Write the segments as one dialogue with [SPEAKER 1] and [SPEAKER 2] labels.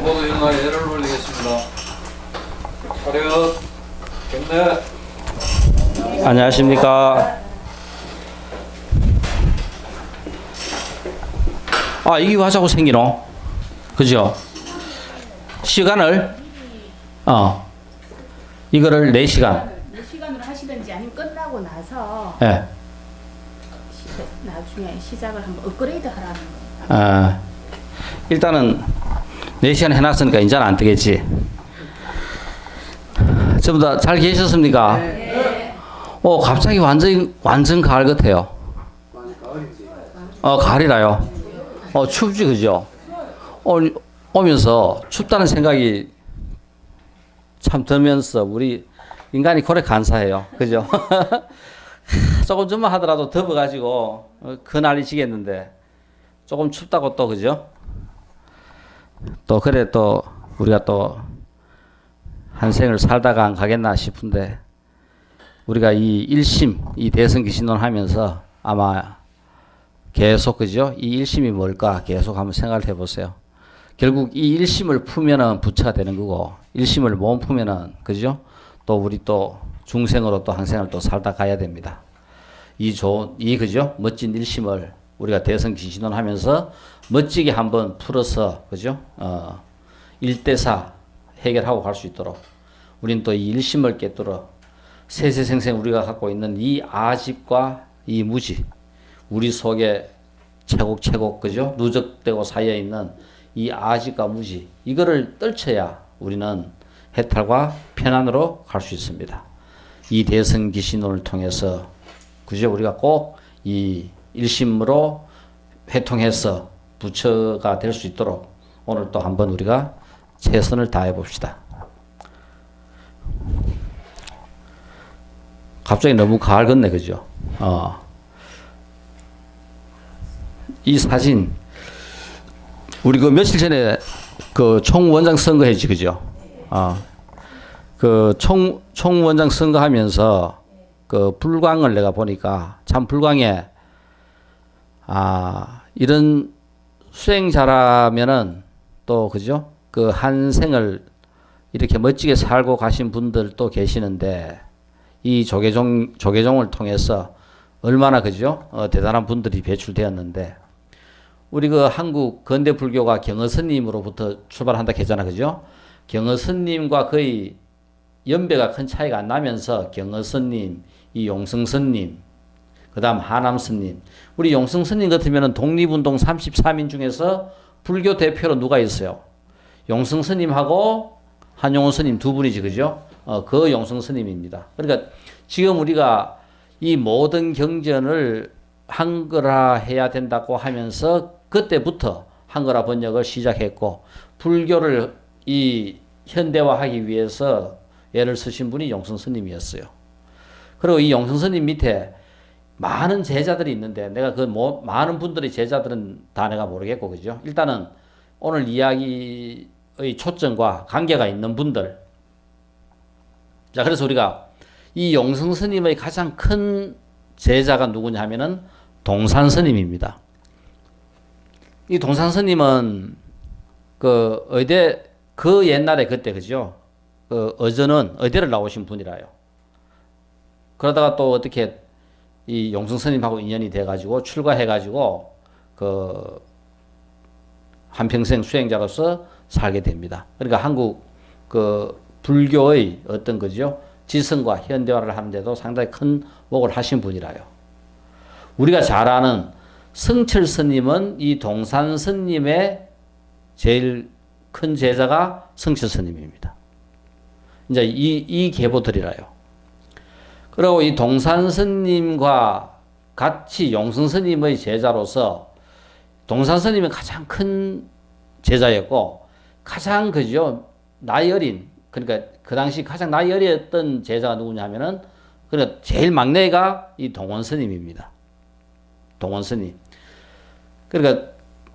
[SPEAKER 1] 모두 일어나 예를 올리겠습니다. 차렷, 경례.
[SPEAKER 2] 안녕하십니까. 아, 이게 왜 자꾸 생기노? 그죠? 시간을, 이거를 4시간.
[SPEAKER 3] 4시간으로 하시든지 아니면 끝나고 나서
[SPEAKER 2] 예.
[SPEAKER 3] 나중에 시작을 한번 업그레이드 하라는 거예요.
[SPEAKER 2] 일단은 4시간 해놨으니까 이제는 안 되겠지. 전부 다 잘 계셨습니까?
[SPEAKER 3] 네.
[SPEAKER 2] 갑자기 완전 가을 같아요. 가을이라요. 춥지, 그죠? 오면서 춥다는 생각이 참 들면서 우리 인간이 그래 간사해요. 그죠? 조금 전만 하더라도 더워가지고 그 난리 지겠는데 조금 춥다고 또, 그죠? 또 그래 또 우리가 또 한 생을 살다가 안 가겠나 싶은데 우리가 이 1심, 이 대선 기신론 하면서 아마 계속, 그죠? 이 1심이 뭘까 계속 한번 생각을 해보세요. 결국 이 1심을 풀면은 부처가 되는 거고 1심을 못 풀면은, 그죠? 또 우리 또 중생으로 또 한 생을 또 살다 가야 됩니다. 그죠? 멋진 1심을 우리가 대선 기신론 하면서 멋지게 한번 풀어서, 그죠? 1대4 해결하고 갈 수 있도록 우린 또 이 1심을 깨뚫어 세세생생 우리가 갖고 있는 이 아집과 이 무지, 우리 속에 채곡채곡, 그죠? 누적되고 쌓여있는 이 아집과 무지, 이거를 떨쳐야 우리는 해탈과 편안으로 갈 수 있습니다. 이 대선 기신론을 통해서, 그죠? 우리가 꼭 이 1심으로 회통해서 부처가 될 수 있도록 오늘 또 한번 우리가 최선을 다해 봅시다. 갑자기 너무 가을 같네, 그죠? 이 사진, 우리 그 며칠 전에 그 총원장 선거했지, 그죠? 그 총원장 선거하면서 그 불광을 내가 보니까 참 불광에, 이런 수행자라면은 또, 그죠? 그 한 생을 이렇게 멋지게 살고 가신 분들도 계시는데 이 조계종을 통해서 얼마나, 그죠? 대단한 분들이 배출되었는데 우리 그 한국 근대 불교가 경허 스님으로부터 출발한다 했잖아, 그죠? 경허 스님과 거의 연배가 큰 차이가 안 나면서 경허 스님, 이 용성 스님, 그 다음 하남 스님, 우리 용성 스님 같으면 독립운동 33인 중에서 불교 대표로 누가 있어요? 용성 스님하고 한용운 스님 두 분이지, 그죠? 그 용성 스님입니다. 그러니까 지금 우리가 이 모든 경전을 한글화해야 된다고 하면서 그때부터 한글화 번역을 시작했고 불교를 이 현대화하기 위해서 애를 쓰신 분이 용성 스님이었어요. 그리고 이 용성 스님 밑에 많은 제자들이 있는데 내가 그 많은 분들의 제자들은 다 내가 모르겠고, 그죠? 일단은 오늘 이야기의 초점과 관계가 있는 분들. 자, 그래서 우리가 이 용성 스님의 가장 큰 제자가 누구냐 하면은 동산 스님입니다. 이 동산 스님은 그 의대, 그 옛날에 그때, 그죠? 그 어전은 의대를 나오신 분이라요. 그러다가 또 어떻게 이 용성 스님하고 인연이 돼가지고 출가해가지고 그 한평생 수행자로서 살게 됩니다. 그러니까 한국 그 불교의 어떤, 그죠? 지성과 현대화를 하는데도 상당히 큰 목을 하신 분이라요. 우리가 잘 아는 성철 스님은 이 동산 스님의 제일 큰 제자가 성철 스님입니다. 이제 이 계보들이라요. 그리고 이 동산 스님과 같이 용성 스님의 제자로서 동산 스님은 가장 큰 제자였고 가장, 그죠? 나이 어린, 그러니까 그 당시 가장 나이 어렸던 제자가 누구냐면은 그러니까 제일 막내가 이 동원 스님입니다. 동원 스님. 그러니까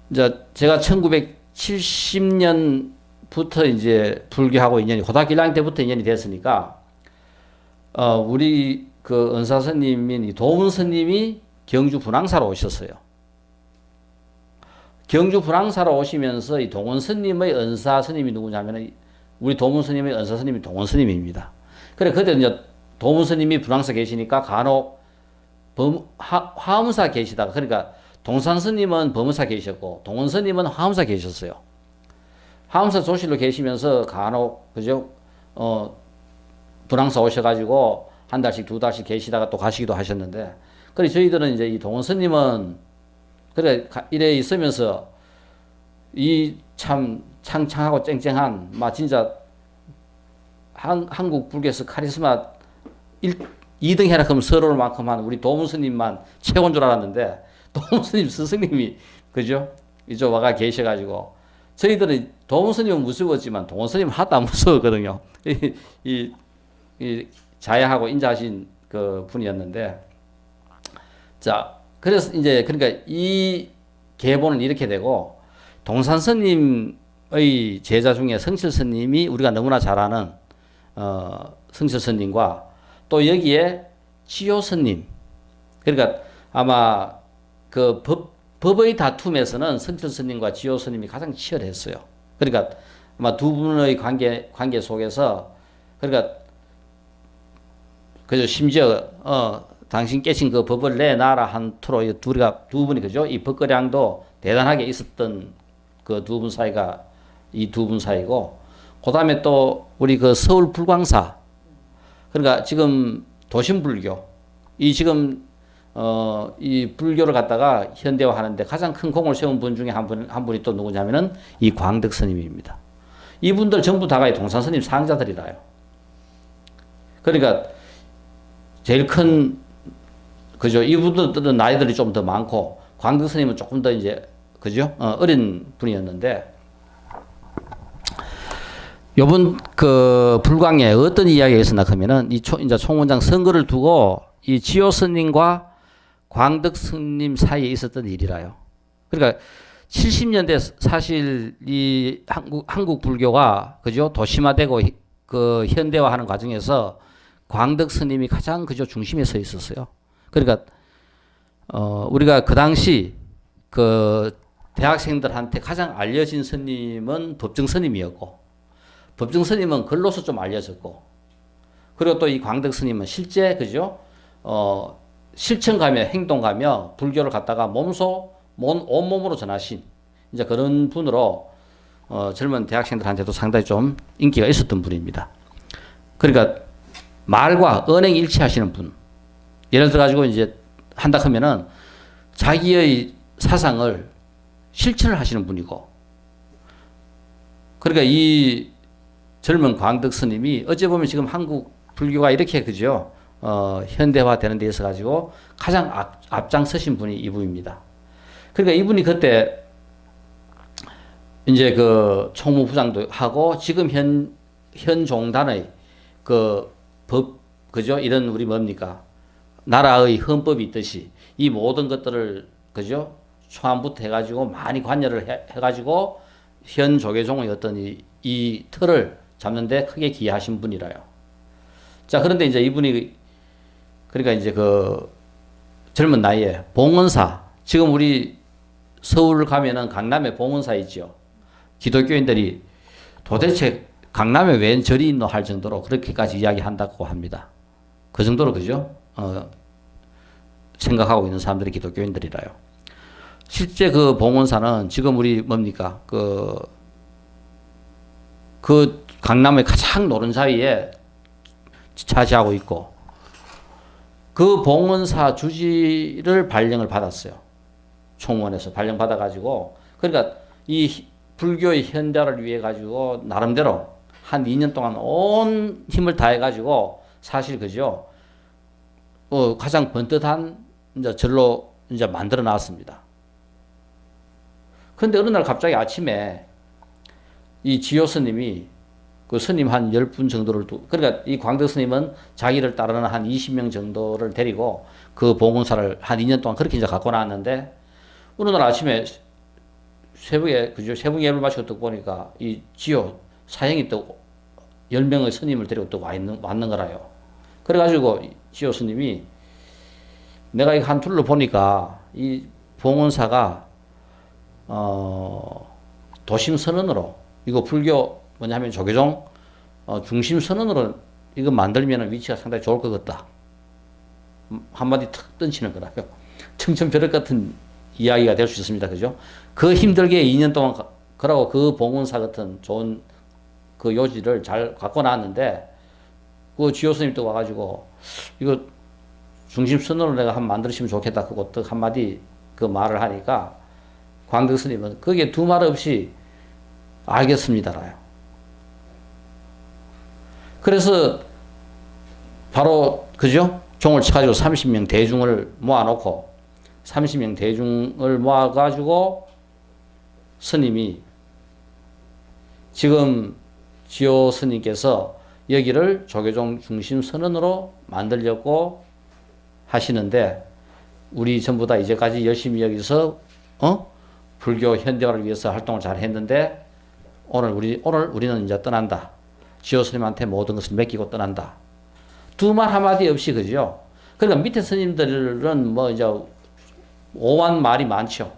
[SPEAKER 2] 이제 제가 1970년부터 이제 불교하고 인연이 고등학교 1학년 때부터 인연이 됐으니까 우리 그 은사 스님인 이 도문 스님이 경주 분황사로 오셨어요. 경주 불황사로 오시면서 이 동원 스님의 은사 스님이 누구냐면은 우리 도문 스님의 은사 스님이 동원 스님입니다. 그래 그때 이제 도문 스님이 불황사 계시니까 간혹 화엄사 계시다가 그러니까 동산 스님은 범의사 계셨고 동원 스님은 화엄사 계셨어요. 화엄사 조실로 계시면서 간혹 그죠? 불황사 오셔가지고 한 달씩 두 달씩 계시다가 또 가시기도 하셨는데 그래 저희들은 이제 이 동원 스님은 그래 이래 있으면서 이 참 창창하고 쨍쨍한 막 진짜 한국 불교에서 카리스마 2등 해라 그러면 서러울 만큼 한 우리 도문 스님만 최고인 줄 알았는데 도문 스님 스승님이 그죠? 이쪽 와가 계셔가지고 저희들은 도문 스님은 무서웠지만 동원 스님은 하나도 안 무서웠거든요. 이 자야하고 인자하신 그 분이었는데 자 그래서 이제 그러니까 이 계보는 이렇게 되고 동산 스님의 제자 중에 성실 스님이 우리가 너무나 잘 아는 성실 스님과 또 여기에 지효 스님 그러니까 아마 그 법의 다툼에서는 성실 스님과 지효 스님이 가장 치열했어요. 그러니까 아마 두 분의 관계 속에서 그러니까 그죠 심지어 당신 깨친 그 법을 내놔라 한 투로 두 분이 그죠 이 법거량도 대단하게 있었던 그 두 분 사이가 이 두 분 사이고 그다음에 또 우리 그 서울 불광사 그러니까 지금 도심불교 이 지금 이 불교를 갖다가 현대화하는데 가장 큰 공을 세운 분 중에 한 분이 또 누구냐면은 이 광덕 스님입니다. 이분들 전부 다가 이 동산 스님 상자들이라요. 그러니까 제일 큰 그죠 이분들은 나이들이 좀 더 많고 광덕 스님은 조금 더 이제 그죠 어린 분이었는데 요번 그 불광에 어떤 이야기가 있었나 하면은 이제 총원장 선거를 두고 이 지효 스님과 광덕 스님 사이에 있었던 일이라요. 그러니까 70년대 사실 이 한국 불교가 그죠 도심화되고 그 현대화하는 과정에서 광덕 스님이 가장 그저 중심에 서 있었어요. 그러니까 우리가 그 당시 그 대학생들한테 가장 알려진 스님은 법정 스님이었고 법정 스님은 글로서 좀 알려졌고 그리고 또 이 광덕 스님은 실제 그죠 실천가며 행동가며 불교를 갖다가 온몸으로 전하신 이제 그런 분으로 젊은 대학생들한테도 상당히 좀 인기가 있었던 분입니다. 그러니까 말과 언행이 일치하시는 분. 예를 들어 가지고 이제 한다 하면은 자기의 사상을 실천을 하시는 분이고 그러니까 이 젊은 광덕 스님이 어찌 보면 지금 한국 불교가 이렇게 그죠 현대화 되는 데 있어 가지고 가장 앞장서신 분이 이분입니다. 그러니까 이분이 그때 이제 그 총무부장도 하고 지금 현 종단의 그 법 그죠 이런 우리 뭡니까 나라의 헌법이 있듯이 이 모든 것들을 그죠 초안부터 해가지고 많이 관여를 해가지고 현 조계종의 어떤 이 틀을 잡는데 크게 기여하신 분이라요. 자 그런데 이제 이분이 그러니까 이제 그 젊은 나이에 봉은사 지금 우리 서울 가면은 강남에 봉은사 있죠. 기독교인들이 도대체 강남에 웬 절이 있노 할 정도로 그렇게까지 이야기한다고 합니다. 그 정도로 그죠? 생각하고 있는 사람들이 기독교인들이라요. 실제 그 봉원사는 지금 우리 뭡니까? 그 강남의 가장 노른자위에 차지하고 있고 그 봉원사 주지를 발령을 받았어요. 총무원에서 발령받아가지고 그러니까 이 불교의 현대화를 위해 가지고 나름대로 한 2년 동안 온 힘을 다해 가지고 사실 그죠? 가장 번듯한 이제 절로 이제 만들어 놨습니다. 그런데 어느 날 갑자기 아침에 이 지효 스님이 그 스님 한 10분 정도를 그러니까 이 광덕 스님은 자기를 따르는 한 20명 정도를 데리고 그 봉헌사를 한 2년 동안 그렇게 이제 갖고 나왔는데 어느 날 아침에 새벽에 그죠? 새벽 예불 마치고 또 보니까 이 지효 사형이 또 10명의 스님을 데리고 또 왔는 거라요. 그래가지고 지효 스님이 내가 이거 한 둘러 보니까 이 봉헌사가 도심 선언으로 이거 불교 뭐냐면 조계종 중심 선언으로 이거 만들면 위치가 상당히 좋을 것 같다. 한마디 탁 던치는 거라요. 청천벽력 같은 이야기가 될 수 있습니다. 그죠? 그 힘들게 2년 동안 그러고 그 봉은사 같은 좋은 그 요지를 잘 갖고 나왔는데 그 지효 스님 또 와가지고 이거 중심 선언을 내가 한번 만들었으면 좋겠다. 그거 또 한마디 그 말을 하니까 광덕 스님은 거기에 두 말 없이 알겠습니다라요. 그래서 바로 그죠? 종을 쳐가지고 30명 대중을 모아놓고 30명 대중을 모아가지고 스님이 지금 지효 스님께서 여기를 조계종 중심 선언으로 만들려고 하시는데 우리 전부 다 이제까지 열심히 여기서 불교 현대화를 위해서 활동을 잘 했는데 오늘 우리는 이제 떠난다. 지효 스님한테 모든 것을 맡기고 떠난다. 두 말 한마디 없이 그죠? 그러니까 밑에 스님들은 뭐 이제 오만 말이 많죠.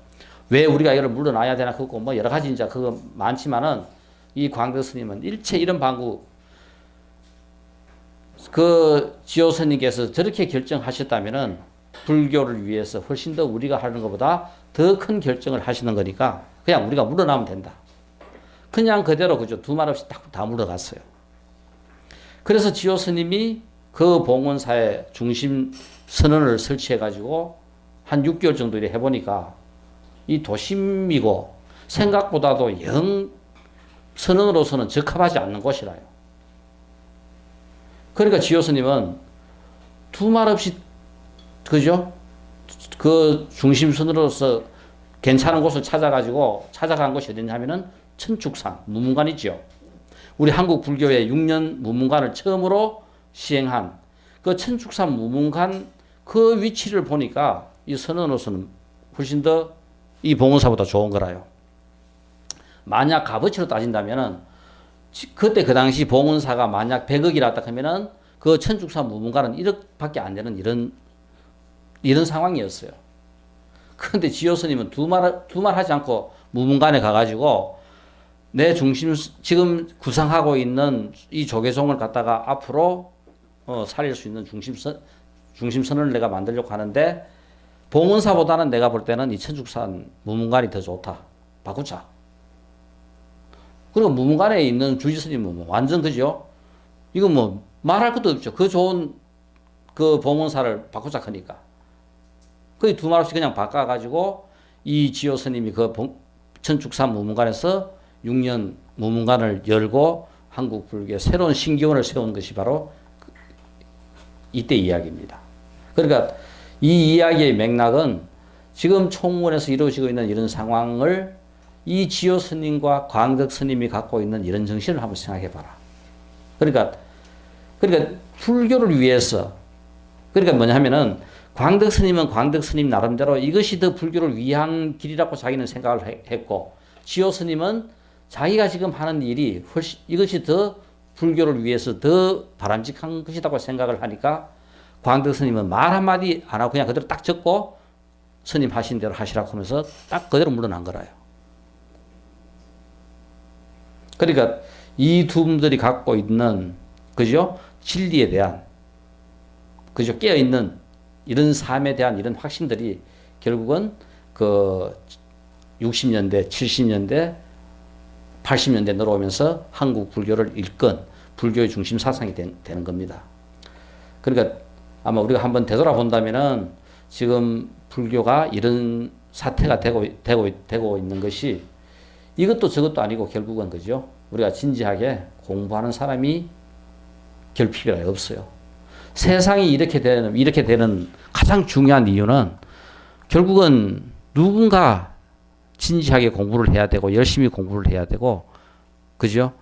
[SPEAKER 2] 왜 우리가 이걸 물러나야 되나 그거 뭐 여러 가지 이제 그거 많지만은 이 광덕 스님은 일체 이런 방구 그 지효 스님께서 저렇게 결정하셨다면은 불교를 위해서 훨씬 더 우리가 하는 것보다 더 큰 결정을 하시는 거니까 그냥 우리가 물러나면 된다. 그냥 그대로 그죠. 두 말 없이 딱 다 물러갔어요. 그래서 지효 스님이 그 봉원사의 중심 선언을 설치해가지고 한 6개월 정도 해보니까 이 도심이고 생각보다도 영 선언으로서는 적합하지 않는 곳이라요. 그러니까 지효 스님은 두 말 없이 그죠? 그 중심 선언으로서 괜찮은 곳을 찾아간 곳이 어디냐면은 천축산 무문관이죠. 우리 한국 불교의 6년 무문관을 처음으로 시행한 그 천축산 무문관 그 위치를 보니까 이 선언으로서는 훨씬 더 이 봉은사보다 좋은 거라요. 만약 값어치로 따진다면은 그때 그 당시 봉은사가 만약 100억이라다 하면은 그 천축산 무문관은 1억밖에 안 되는 이런 상황이었어요. 그런데 지효 스님은 두 말 하지 않고 무문관에 가가지고 내 중심 지금 구상하고 있는 이 조계종을 갖다가 앞으로 살릴 수 있는 중심선을 내가 만들려고 하는데 봉은사보다는 내가 볼 때는 이 천축산 무문관이 더 좋다. 바꾸자. 그리고 무문관에 있는 주지스님은 뭐 완전 그죠? 이거 뭐 말할 것도 없죠. 그 좋은 그 봉은사를 바꾸자 하니까. 거의 두 말 없이 그냥 바꿔가지고 이 지효 스님이 그 천축산 무문관에서 6년 무문관을 열고 한국 불교의 새로운 신기원을 세운 것이 바로 이때 이야기입니다. 그러니까 이 이야기의 맥락은 지금 총무원에서 이루어지고 있는 이런 상황을 이 지효 스님과 광덕 스님이 갖고 있는 이런 정신을 한번 생각해 봐라. 그러니까 불교를 위해서 그러니까 뭐냐 하면은 광덕 스님은 광덕 스님 나름대로 이것이 더 불교를 위한 길이라고 자기는 생각을 했고 지효 스님은 자기가 지금 하는 일이 훨씬 이것이 더 불교를 위해서 더 바람직한 것이라고 생각을 하니까 광덕 스님은 말 한마디 안 하고 그냥 그대로 딱 적고 스님 하신 대로 하시라고 하면서 딱 그대로 물러난 거라요. 그러니까 이 두 분들이 갖고 있는 그죠? 진리에 대한 그죠? 깨어 있는 이런 삶에 대한 이런 확신들이 결국은 그 60년대, 70년대, 80년대 들어오면서 한국 불교를 일건 불교의 중심 사상이 되는 겁니다. 그러니까 아마 우리가 한번 되돌아본다면은 지금 불교가 이런 사태가 되고 있는 것이 이것도 저것도 아니고 결국은 그죠? 우리가 진지하게 공부하는 사람이 결핍이 없어요. 세상이 이렇게 되는 가장 중요한 이유는 결국은 누군가 진지하게 공부를 해야 되고 열심히 공부를 해야 되고 그죠?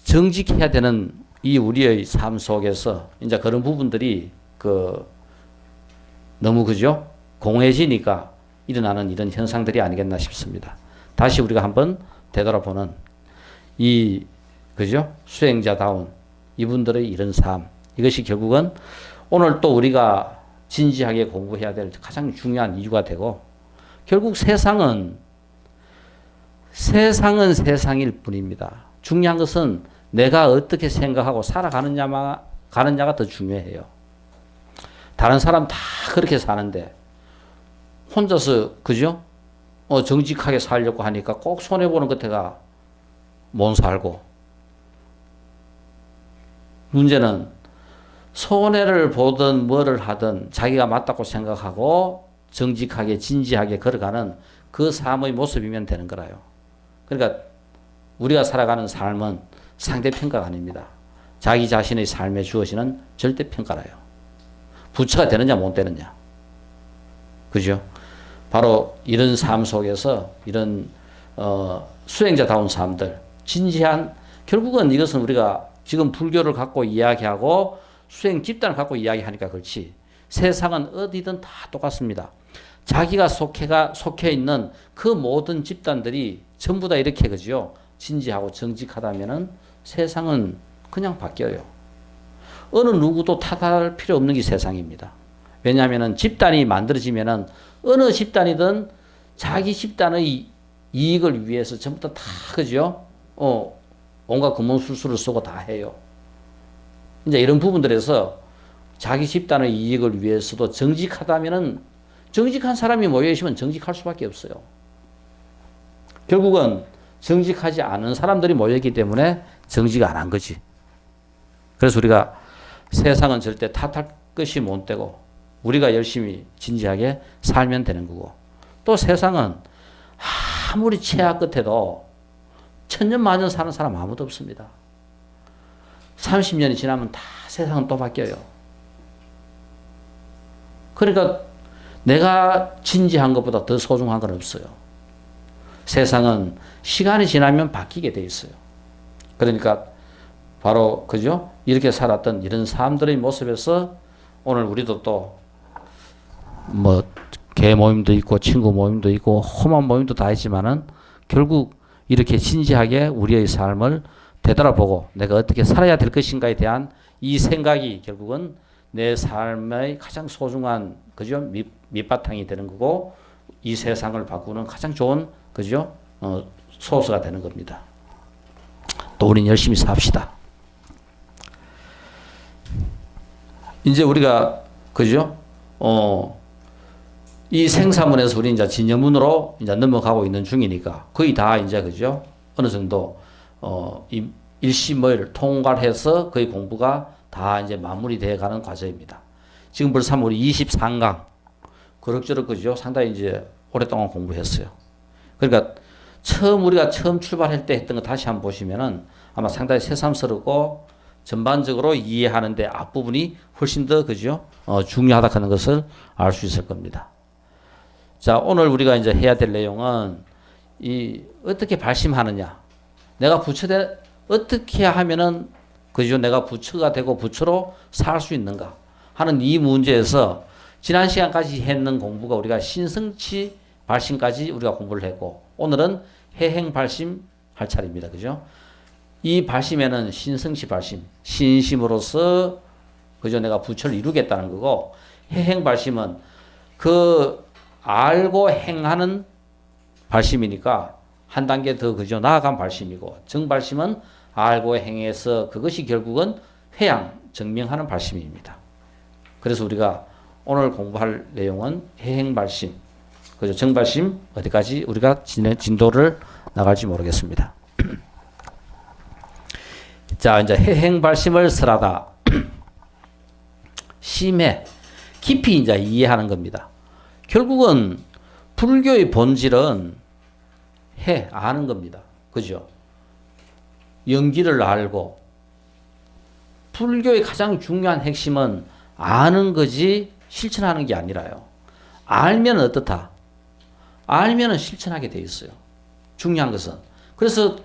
[SPEAKER 2] 정직해야 되는 이 우리의 삶 속에서 이제 그런 부분들이 너무 그죠? 공해지니까 일어나는 이런 현상들이 아니겠나 싶습니다. 다시 우리가 한번 되돌아보는 이 그죠? 수행자다운 이분들의 이런 삶 이것이 결국은 오늘 또 우리가 진지하게 공부해야 될 가장 중요한 이유가 되고 결국 세상은 세상은 세상일 뿐입니다. 중요한 것은 내가 어떻게 생각하고 가느냐가 더 중요해요. 다른 사람 다 그렇게 사는데 혼자서 그죠? 정직하게 살려고 하니까 꼭 손해보는 끝에가 못 살고, 문제는 손해를 보든 뭐를 하든 자기가 맞다고 생각하고 정직하게 진지하게 걸어가는 그 삶의 모습이면 되는 거라요. 그러니까 우리가 살아가는 삶은 상대평가가 아닙니다. 자기 자신의 삶에 주어지는 절대평가라요. 부처가 되느냐 못 되느냐. 그죠? 바로 이런 삶 속에서 이런 수행자다운 삶들, 진지한, 결국은 이것은 우리가 지금 불교를 갖고 이야기하고 수행 집단을 갖고 이야기하니까 그렇지, 세상은 어디든 다 똑같습니다. 자기가 속해 있는 그 모든 집단들이 전부 다 이렇게 그죠? 진지하고 정직하다면은 세상은 그냥 바뀌어요. 어느 누구도 탓할 필요 없는 게 세상입니다. 왜냐하면은 집단이 만들어지면은 어느 집단이든 자기 집단의 이익을 위해서 전부 다 그죠? 온갖 금문술수를 쓰고 다 해요. 이제 이런 부분들에서 자기 집단의 이익을 위해서도 정직하다면은, 정직한 사람이 모여 있으면 정직할 수밖에 없어요. 결국은 정직하지 않은 사람들이 모여 있기 때문에 정직 안 한 거지. 그래서 우리가 세상은 절대 탓할 것이 못 되고 우리가 열심히 진지하게 살면 되는 거고, 또 세상은 아무리 최악 끝에도 천년만년 사는 사람 아무도 없습니다. 30년이 지나면 다 세상은 또 바뀌어요. 그러니까 내가 진지한 것보다 더 소중한 건 없어요. 세상은 시간이 지나면 바뀌게 돼 있어요. 그러니까 바로 그죠? 이렇게 살았던 이런 사람들의 모습에서 오늘 우리도 또 뭐 개 모임도 있고 친구 모임도 있고 험한 모임도 다 있지만은 결국 이렇게 진지하게 우리의 삶을 되돌아보고 내가 어떻게 살아야 될 것인가에 대한 이 생각이 결국은 내 삶의 가장 소중한 그죠? 밑바탕이 되는 거고, 이 세상을 바꾸는 가장 좋은 그죠? 소스가 되는 겁니다. 또 우리는 열심히 삽시다. 이제 우리가 그죠? 이 생사문에서 우리 이제 진여문으로 이제 넘어가고 있는 중이니까 거의 다 이제 그죠? 어느 정도 이 일심을 통과해서 거의 공부가 다 이제 마무리되어 가는 과정입니다. 지금 벌써 우리 23강 그럭저럭 그죠? 상당히 이제 오랫동안 공부했어요. 그러니까 우리가 처음 출발할 때 했던 거 다시 한번 보시면은 아마 상당히 새삼스럽고 전반적으로 이해하는데 앞부분이 훨씬 더 그죠? 중요하다 하는 것을 알 수 있을 겁니다. 자, 오늘 우리가 이제 해야 될 내용은 어떻게 발심하느냐. 내가 어떻게 하면은 그죠? 내가 부처가 되고 부처로 살 수 있는가 하는 이 문제에서 지난 시간까지 했는 공부가 우리가 신성치 발심까지 우리가 공부를 했고, 오늘은 해행 발심 할 차례입니다. 그죠? 이 발심에는 신성치 발심, 신심으로서 그죠? 내가 부처를 이루겠다는 거고, 해행 발심은 그 알고 행하는 발심이니까 한 단계 더 그죠? 나아간 발심이고, 정발심은 알고 행해서 그것이 결국은 회양, 증명하는 발심입니다. 그래서 우리가 오늘 공부할 내용은 해행 발심, 그죠? 정발심 어디까지 우리가 진도를 나갈지 모르겠습니다. 자, 이제 해행 발심을 설하다. 심해, 깊이 이제 이해하는 겁니다. 결국은 불교의 본질은 아는 겁니다. 그죠? 연기를 알고, 불교의 가장 중요한 핵심은 아는 거지 실천하는 게 아니라요. 알면 어떻다? 알면은 실천하게 돼 있어요. 중요한 것은. 그래서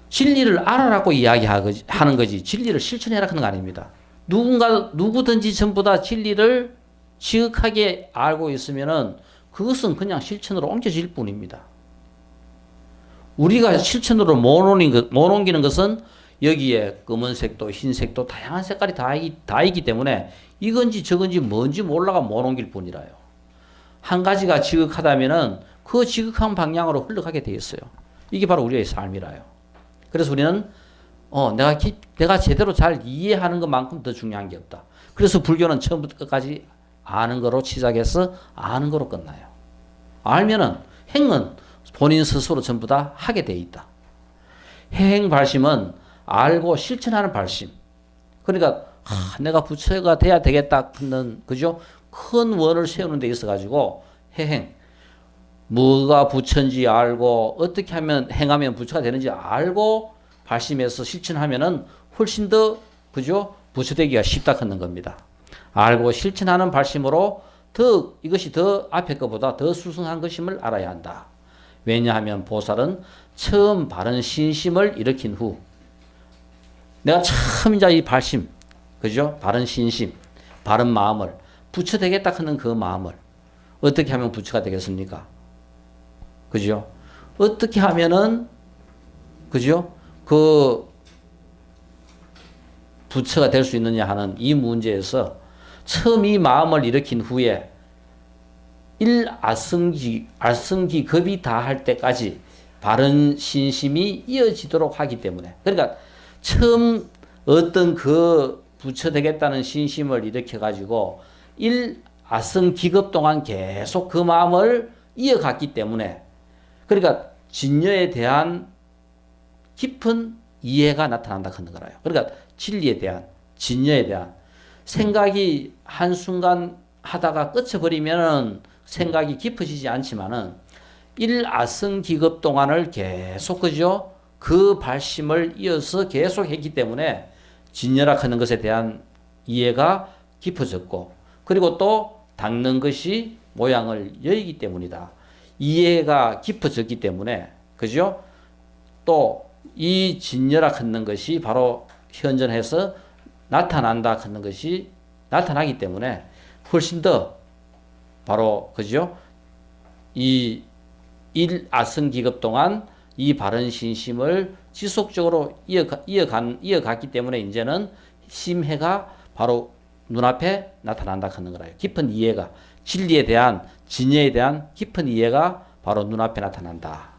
[SPEAKER 2] 진리를 알아라고 이야기하는 거지 진리를 실천해라 하는 거 아닙니다. 누구든지 전부 다 진리를 지극하게 알고 있으면은 그것은 그냥 실천으로 옮겨질 뿐입니다. 우리가 실천으로 못 옮기는 것은 여기에 검은색도 흰색도 다양한 색깔이 다 있기 때문에 이건지 저건지 뭔지 몰라가 못 옮길 뿐이라요. 한 가지가 지극하다면은 그 지극한 방향으로 흘러가게 돼 있어요. 이게 바로 우리의 삶이라요. 그래서 우리는 내가 제대로 잘 이해하는 것만큼 더 중요한 게 없다. 그래서 불교는 처음부터 끝까지 아는 거로 시작해서 아는 거로 끝나요. 알면은 행은 본인 스스로 전부 다 하게 돼 있다. 해행 발심은 알고 실천하는 발심. 그러니까 내가 부처가 돼야 되겠다 하는 그죠? 큰 원을 세우는 데 있어 가지고 해행 뭐가 부처인지 알고 어떻게 하면 행하면 부처가 되는지 알고 발심해서 실천하면은 훨씬 더 그죠? 부처 되기가 쉽다 하는 겁니다. 알고 실천하는 발심으로 이것이 더 앞에 것보다 더 수승한 것임을 알아야 한다. 왜냐하면 보살은 처음 바른 신심을 일으킨 후 내가 처음 이제 이 발심 그죠? 바른 신심, 바른 마음을 부처 되겠다 하는 그 마음을 어떻게 하면 부처가 되겠습니까? 그죠? 어떻게 하면은 그죠? 그 부처가 될 수 있느냐 하는 이 문제에서 처음 이 마음을 일으킨 후에 알승기급이 다할 때까지 바른 신심이 이어지도록 하기 때문에 그러니까 처음 어떤 그 부처 되겠다는 신심을 일으켜 가지고 아승기급 동안 계속 그 마음을 이어갔기 때문에 그러니까 진여에 대한 깊은 이해가 나타난다 하는 거라요. 그러니까 진리에 대한 진여에 대한 생각이 한순간 하다가 끝쳐버리면은 생각이 깊어지지 않지만은 아승기급 동안을 계속 그죠? 그 발심을 이어서 계속 했기 때문에 진여라 하는 것에 대한 이해가 깊어졌고 그리고 또 닦는 것이 모양을 여의기 때문이다. 이해가 깊어졌기 때문에 그죠? 또 이 진여라 하는 것이 바로 현전해서 나타난다 하는 것이 나타나기 때문에 훨씬 더 바로 그죠? 이 아승기급 동안 이 바른 신심을 지속적으로 이어갔기 때문에 이제는 심해가 바로 눈앞에 나타난다 하는 거라요. 깊은 이해가 진리에 대한 진여에 대한 깊은 이해가 바로 눈앞에 나타난다.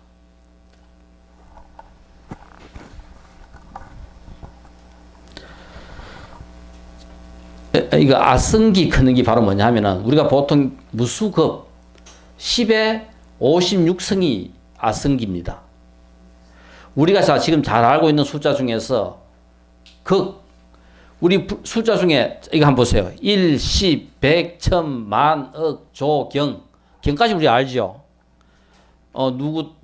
[SPEAKER 2] 이거 아승기 크는 게 바로 뭐냐면은 우리가 보통 무수급 10의 56성이 아승기입니다. 우리가 지금 잘 알고 있는 숫자 중에서 우리 숫자 중에 이거 한번 보세요. 1, 10, 100, 1000, 만, 억, 조, 경까지 우리 알죠?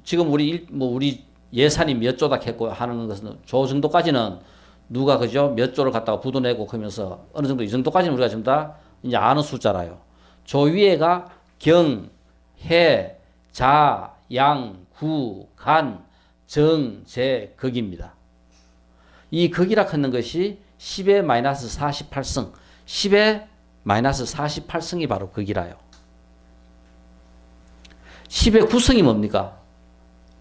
[SPEAKER 2] 지금 우리 예산이 몇 조다 했고 하는 것은 조 정도까지는 누가 그죠? 몇 조를 갖다가 부도내고 그러면서 어느 정도 이 정도까지는 우리가 지금 다 이제 아는 숫자라요. 조 위에가 경, 해, 자, 양, 구, 간, 정, 제, 극입니다. 이 극이라 하는 것이 10의 마이너스 48성, 10의 마이너스 48성이 바로 극이라요. 10의 9성이 뭡니까?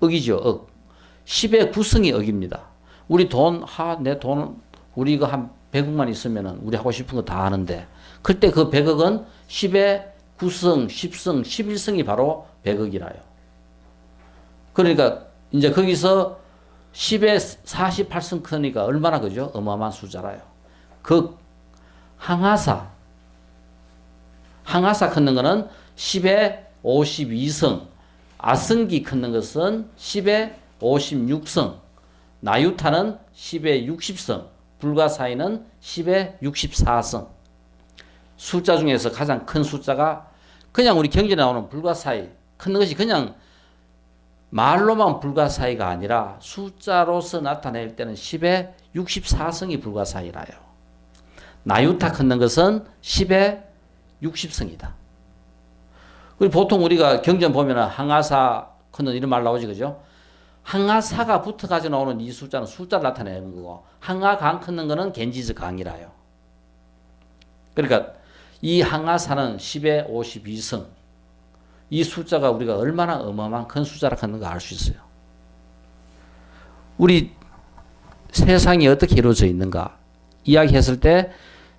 [SPEAKER 2] 억이죠, 억. 10의 9성이 억입니다. 우리 내 돈, 우리 이거 한 100억만 있으면은 우리 하고 싶은 거 다 하는데, 그때 그 100억은 10의 9성, 10성, 11성이 바로 100억이라요. 그러니까 이제 거기서 10의 48성 크니까 얼마나 그죠? 어마어마한 숫자라요. 항하사 걷는 거는 10의 52성, 아승기 걷는 것은 10의 56성, 나유타는 10의 60성, 불가사의는 10의 64성. 숫자 중에서 가장 큰 숫자가 그냥 우리 경전에 나오는 불가사의 큰 것이 그냥 말로만 불가사의가 아니라 숫자로서 나타낼 때는 10의 64성이 불가사의라요. 나유타 걷는 것은 10의 60성이다. 보통 우리가 경전 보면 항하사 걷는 이런 말 나오지 그죠? 항하사가 붙어가지고 나오는 이 숫자는 숫자를 나타내는 거고 항하강 걷는 거는 겐지즈 강이라요. 그러니까 이 항하사는 10의 52성. 이 숫자가 우리가 얼마나 어마어마한 큰 숫자라 하는 거 알 수 있어요. 우리 세상이 어떻게 이루어져 있는가 이야기했을 때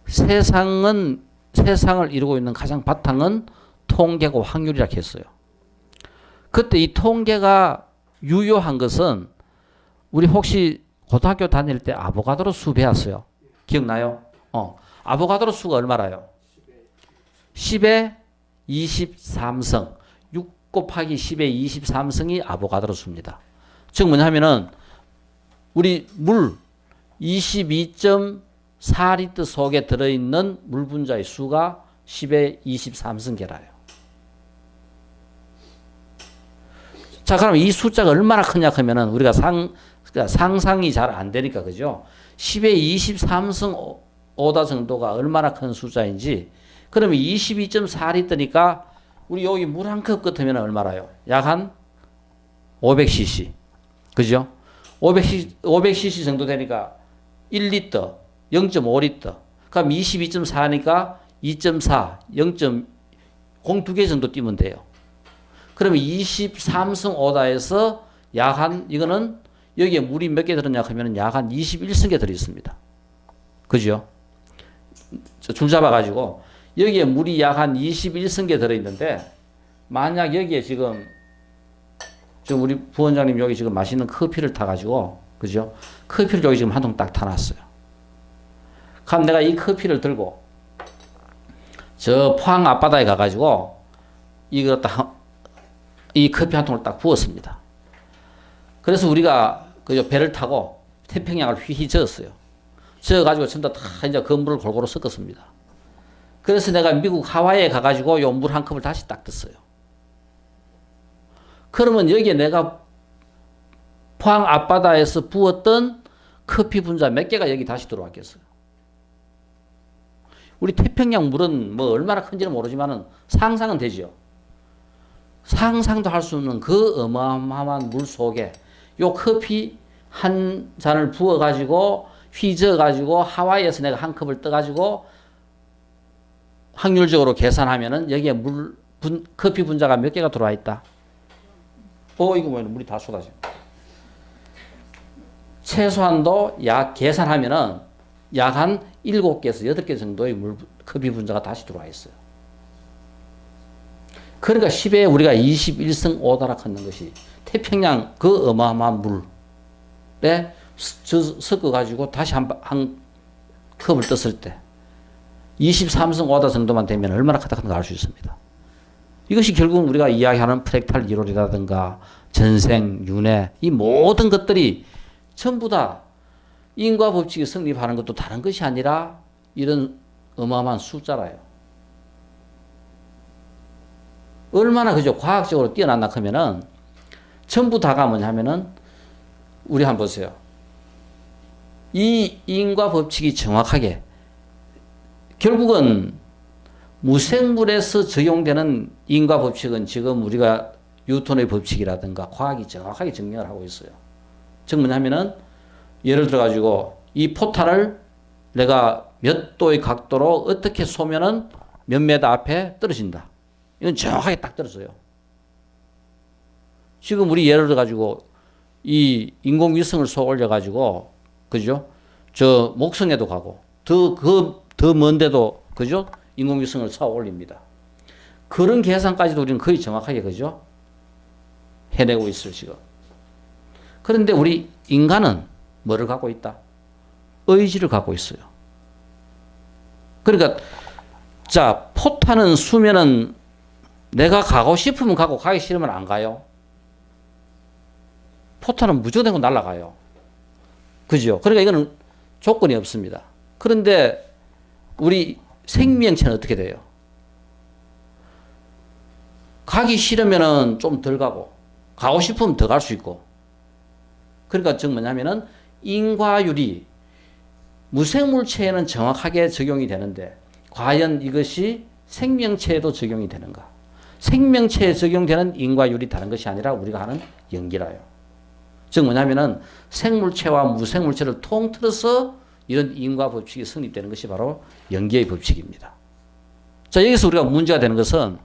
[SPEAKER 2] 세상을 이루고 있는 가장 바탕은 통계고 확률이라 했어요. 그때 이 통계가 유효한 것은 우리 혹시 고등학교 다닐 때 아보가드로 수 배웠어요? 기억나요? 아보가드로 수가 얼마라요? 10의 23성. 6 곱하기 10의 23성이 아보가드로 수입니다. 즉 뭐냐면은 우리 물 22.4리터 속에 들어있는 물 분자의 수가 10의 23성계라요. 자, 그럼 이 숫자가 얼마나 크냐 하면은 우리가 상상이 잘 안 되니까, 그죠? 10의 23성 오다 정도가 얼마나 큰 숫자인지, 그러면 22.4리터니까 우리 여기 물 한 컵 같으면 얼마라요? 약 한 500cc. 그죠? 500cc 정도 되니까 1리터, 0.5리터. 그럼 22.4니까 2.4, 0.02개 정도 띄면 돼요. 그러면 23성 오다에서 약 한, 이거는 여기에 물이 몇 개 들었냐 하면 약 한 21성개 들어있습니다. 그죠? 줄 잡아가지고 여기에 물이 약 한 21성개 들어있는데, 만약 여기에 지금 우리 부원장님 여기 지금 맛있는 커피를 타가지고, 그죠? 커피를 여기 지금 한 통 딱 타놨어요. 그럼 내가 이 커피를 들고 저 포항 앞바다에 가가지고 이거 딱 이 커피 한 통을 딱 부었습니다. 그래서 우리가 그 배를 타고 태평양을 휘휘 저었어요. 저어가지고 전부 다 이제 그 물을 골고루 섞었습니다. 그래서 내가 미국 하와이에 가가지고 요 물 한 컵을 다시 딱 떴어요. 그러면 여기에 내가 포항 앞바다에서 부었던 커피 분자 몇 개가 여기 다시 들어왔겠어요? 우리 태평양 물은 뭐 얼마나 큰지는 모르지만은 상상은 되죠. 상상도 할 수 없는 그 어마어마한 물 속에 요 커피 한 잔을 부어가지고 휘저어가지고 하와이에서 내가 한 컵을 떠가지고 확률적으로 계산하면은 여기에 커피 분자가 몇 개가 들어와 있다? 이거 뭐야? 물이 다 쏟아져. 최소한도 계산하면은 약 한 7개에서 8개 정도의 커피 분자가 다시 들어와 있어요. 그러니까 10에 우리가 21성 오다라 걷는 것이 태평양 그 어마어마한 물에 섞어가지고 다시 한 컵을 떴을 때 23성 오다 정도만 되면 얼마나 크다 큰 걸 알 수 있습니다. 이것이 결국 우리가 이야기하는 프랙탈 이론이라든가 전생, 윤회, 이 모든 것들이 전부 다 인과 법칙이 성립하는 것도 다른 것이 아니라 이런 어마어마한 숫자라요. 얼마나 그죠? 과학적으로 뛰어난다 하면은 전부 다가 뭐냐 하면은 우리 한번 보세요. 이 인과 법칙이 정확하게 결국은 무생물에서 적용되는 인과 법칙은 지금 우리가 뉴턴의 법칙이라든가 과학이 정확하게 증명을 하고 있어요. 즉 뭐냐면은 예를 들어 가지고 이 포탄을 내가 몇 도의 각도로 어떻게 쏘면은 몇 메다 앞에 떨어진다. 이건 정확하게 딱 떨어져요. 지금 우리 예를 들어 가지고 이 인공위성을 쏘 올려 가지고 그죠? 저 목성에도 가고 더 먼데도 그죠? 인공위성을 쏘아 올립니다. 그런 계산까지도 우리는 거의 정확하게 그죠? 해내고 있어요, 지금. 그런데 우리 인간은 뭐를 갖고 있다? 의지를 갖고 있어요. 그러니까 자, 포탄은 수면은 내가 가고 싶으면 가고 가기 싫으면 안 가요. 포탄은 무조건 되고 날아가요. 그죠? 그러니까 이거는 조건이 없습니다. 그런데 우리 생명체는 어떻게 돼요? 가기 싫으면은 좀 덜 가고 가고 싶으면 더 갈 수 있고. 그러니까 즉 뭐냐면은 인과율이 무생물체에는 정확하게 적용이 되는데 과연 이것이 생명체에도 적용이 되는가? 생명체에 적용되는 인과율이 다른 것이 아니라 우리가 하는 연기라요. 즉 뭐냐면은 생물체와 무생물체를 통틀어서 이런 인과 법칙이 성립되는 것이 바로 연기의 법칙입니다. 자, 여기서 우리가 문제가 되는 것은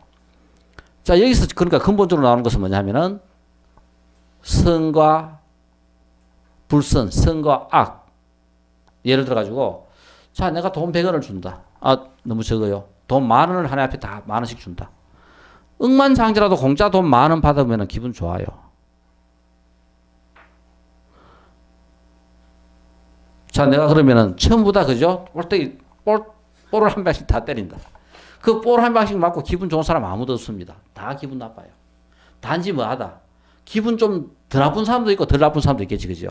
[SPEAKER 2] 자, 여기서 그러니까 근본적으로 나오는 것은 뭐냐면은 선과 불선, 선과 악. 예를 들어 가지고 자, 내가 돈 100원을 준다. 아, 너무 적어요. 돈 10,000원을 하나 앞에 다 10,000원씩 준다. 억만장자라도 공짜 돈 10,000원 받으면 기분 좋아요. 자, 내가 그러면은 전부 다 그죠? 볼을 한 방씩 다 때린다. 그 볼 한 방씩 맞고 기분 좋은 사람 아무도 없습니다. 다 기분 나빠요. 단지 뭐하다. 기분 좀 더 나쁜 사람도 있고 덜 나쁜 사람도 있겠지, 그죠?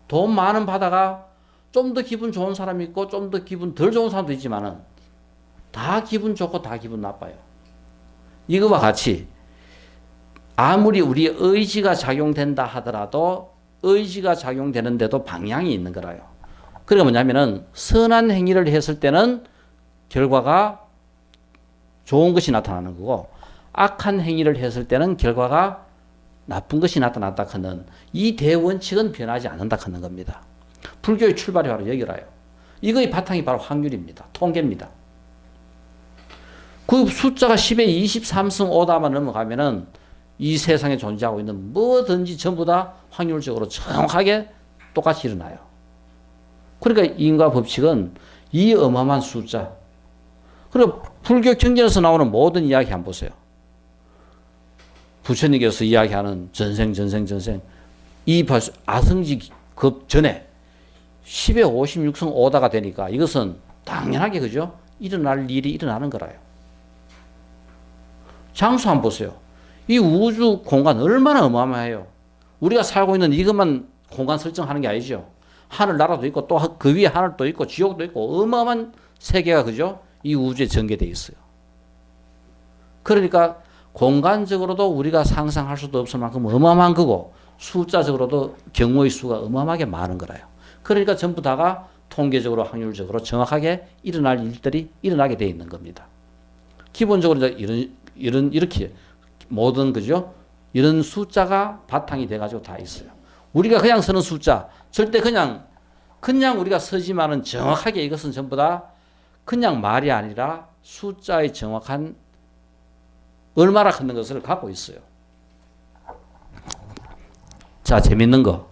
[SPEAKER 2] 돈 10,000원 받아가 좀 더 기분 좋은 사람이 있고 좀 더 기분 덜 좋은 사람도 있지만은 다 기분 좋고 다 기분 나빠요. 이거와 같이 아무리 우리 의지가 작용된다 하더라도 의지가 작용되는데도 방향이 있는 거라요. 그게 뭐냐면은 선한 행위를 했을 때는 결과가 좋은 것이 나타나는 거고 악한 행위를 했을 때는 결과가 나쁜 것이 나타났다 하는 이 대원칙은 변하지 않는다 하는 겁니다. 불교의 출발이 바로 여기라요. 이거의 바탕이 바로 확률입니다. 통계입니다. 그 숫자가 10에 23승 5다만 넘어가면은 이 세상에 존재하고 있는 뭐든지 전부 다 확률적으로 정확하게 똑같이 일어나요. 그러니까 인과 법칙은 이 어마어마한 숫자. 그리고 불교 경전에서 나오는 모든 이야기 한번 보세요. 부처님께서 이야기하는 전생. 이 아성지 급 전에 10에 56승 5다가 되니까 이것은 당연하게 그죠? 일어날 일이 일어나는 거라요. 장수 한번 보세요. 이 우주 공간 얼마나 어마어마해요. 우리가 살고 있는 이것만 공간 설정하는 게 아니죠. 하늘나라도 있고 또 그 위에 하늘도 있고 지옥도 있고 어마어마한 세계가 그죠? 이 우주에 전개되어 있어요. 그러니까 공간적으로도 우리가 상상할 수도 없을 만큼 어마어마한 거고 숫자적으로도 경우의 수가 어마어마하게 많은 거라요. 그러니까 전부 다가 통계적으로 확률적으로 정확하게 일어날 일들이 일어나게 되어 있는 겁니다. 기본적으로 이렇게 모든 그죠? 이런 숫자가 바탕이 돼가지고 다 있어요. 우리가 그냥 쓰는 숫자 절대 그냥 우리가 쓰지만은 정확하게 이것은 전부 다 그냥 말이 아니라 숫자의 정확한 얼마나 큰 것을 갖고 있어요. 자, 재밌는 거.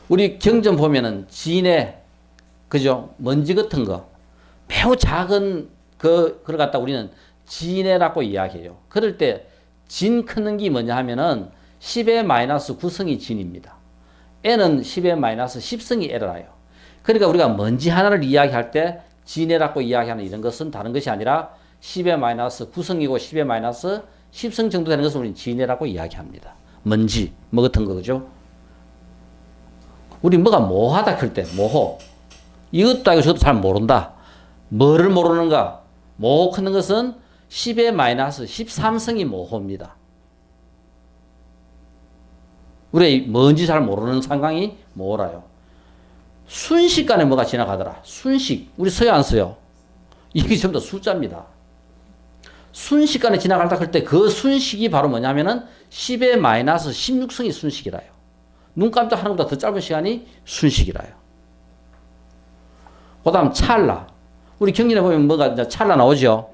[SPEAKER 2] 우리 경전 보면은 진해, 그죠? 먼지 같은 거. 매우 작은 그걸 갖다 우리는 진해라고 이야기해요. 그럴 때 진 크는 게 뭐냐 하면은 10의 마이너스 9승이 진입니다. n은 10의 마이너스 10승이 n라요. 그러니까 우리가 먼지 하나를 이야기할 때 진해라고 이야기하는 이런 것은 다른 것이 아니라 10의 마이너스 9승이고 10의 마이너스 10승 정도 되는 것을 우리는 진해라고 이야기합니다. 먼지, 뭐 같은 거, 그죠? 우리 뭐가 모호하다 클 때, 모호. 이것도 아니고 저것도 잘 모른다. 뭐를 모르는가? 모호 크는 것은 10의 마이너스 13승이 모호입니다. 우리 뭔지 잘 모르는 상황이 모호라요. 순식간에 뭐가 지나가더라. 순식. 우리 써요, 안 써요? 이게 전부 다 숫자입니다. 순식간에 지나갈다 할 때 그 순식이 바로 뭐냐면은 10의 마이너스 16승이 순식이라요. 눈 깜짝하는 것보다 더 짧은 시간이 순식이라요. 그 다음 찰나. 우리 경전에 보면 뭐가 이제 찰나 나오죠.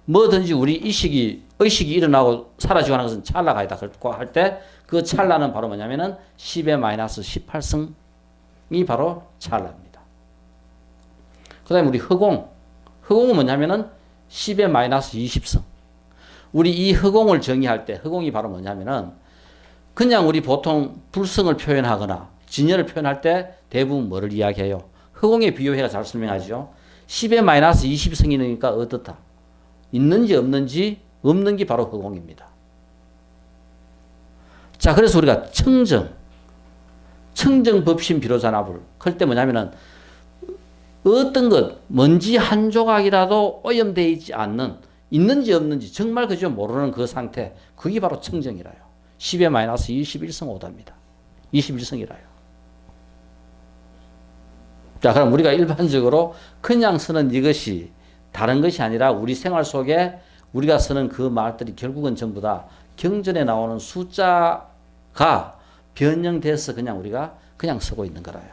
[SPEAKER 2] 뭐든지 우리 의식이 일어나고 사라지고 하는 것은 찰나가 있다 할 때 그 찰나는 바로 뭐냐면은 10의 마이너스 18승이 바로 찰나입니다. 그 다음에 우리 허공. 허공은 뭐냐면은 10의 마이너스 20승. 우리 이 허공을 정의할 때 허공이 바로 뭐냐면은 그냥 우리 보통 불성을 표현하거나 진열을 표현할 때 대부분 뭐를 이야기해요? 허공의 비유해가 잘 설명하죠. 10의 마이너스 20승이니까 어떻다? 있는지 없는지 없는 게 바로 허공입니다. 자, 그래서 우리가 청정법신 비로자나불 그럴 때 뭐냐면은 어떤 것, 먼지 한 조각이라도 오염되어 있지 않는 있는지 없는지 정말 그저 모르는 그 상태 그게 바로 청정이라요. 10의 마이너스 21승 5다입니다. 21승이라요. 자, 그럼 우리가 일반적으로 그냥 쓰는 이것이 다른 것이 아니라 우리 생활 속에 우리가 쓰는 그 말들이 결국은 전부 다 경전에 나오는 숫자가 변형돼서 그냥 우리가 그냥 쓰고 있는 거라요.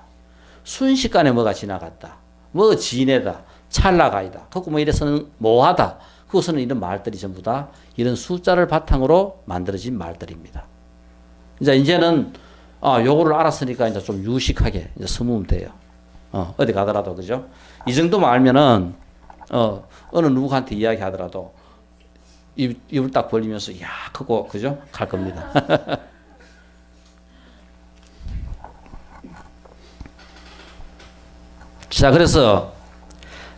[SPEAKER 2] 순식간에 뭐가 지나갔다. 뭐 진해다. 찰나가이다. 그거 뭐 이래서는 모하다. 그것은 이런 말들이 전부 다 이런 숫자를 바탕으로 만들어진 말들입니다. 이제는 요거를 알았으니까 이제 좀 유식하게 이제 써보면 돼요. 어디 가더라도 그죠? 이 정도만 알면은 어느 누구한테 이야기하더라도 입을 딱 벌리면서 야 하고 그죠? 갈 겁니다. 자, 그래서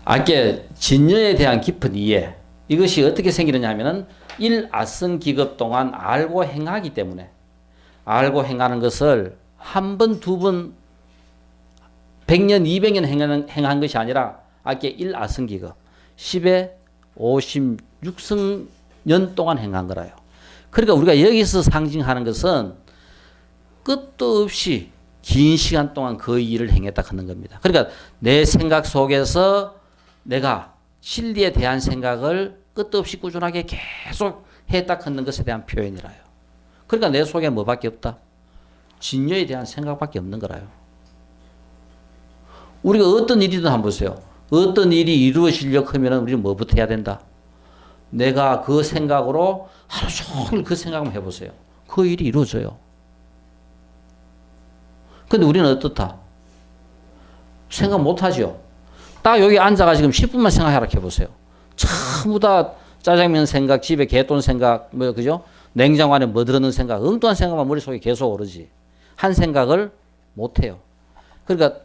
[SPEAKER 2] 아까 진여에 대한 깊은 이해 이것이 어떻게 생기느냐 하면은 일아승기급 동안 알고 행하기 때문에 알고 행하는 것을 한 번, 두 번, 100년, 200년 행한 것이 아니라 아까 일아승기급 10에 56승년 동안 행한 거라요. 그러니까 우리가 여기서 상징하는 것은 끝도 없이 긴 시간 동안 그 일을 행했다 하는 겁니다. 그러니까 내 생각 속에서 내가 진리에 대한 생각을 끝도 없이 꾸준하게 계속 했다 하는 것에 대한 표현이라요. 그러니까 내 속에 뭐밖에 없다? 진여에 대한 생각밖에 없는 거라요. 우리가 어떤 일이든 한번 보세요. 어떤 일이 이루어지려고 하면 우리는 뭐부터 해야 된다? 내가 그 생각으로 하루 종일 그 생각만 해보세요. 그 일이 이루어져요. 근데 우리는 어떻다? 생각 못하죠. 딱 여기 앉아가 지금 10분만 생각하라 해보세요. 전부 다 짜장면 생각, 집에 개돈 생각, 뭐 그죠? 냉장고 안에 뭐 들었는 생각, 엉뚱한 생각만 머릿속에 계속 오르지. 한 생각을 못해요. 그러니까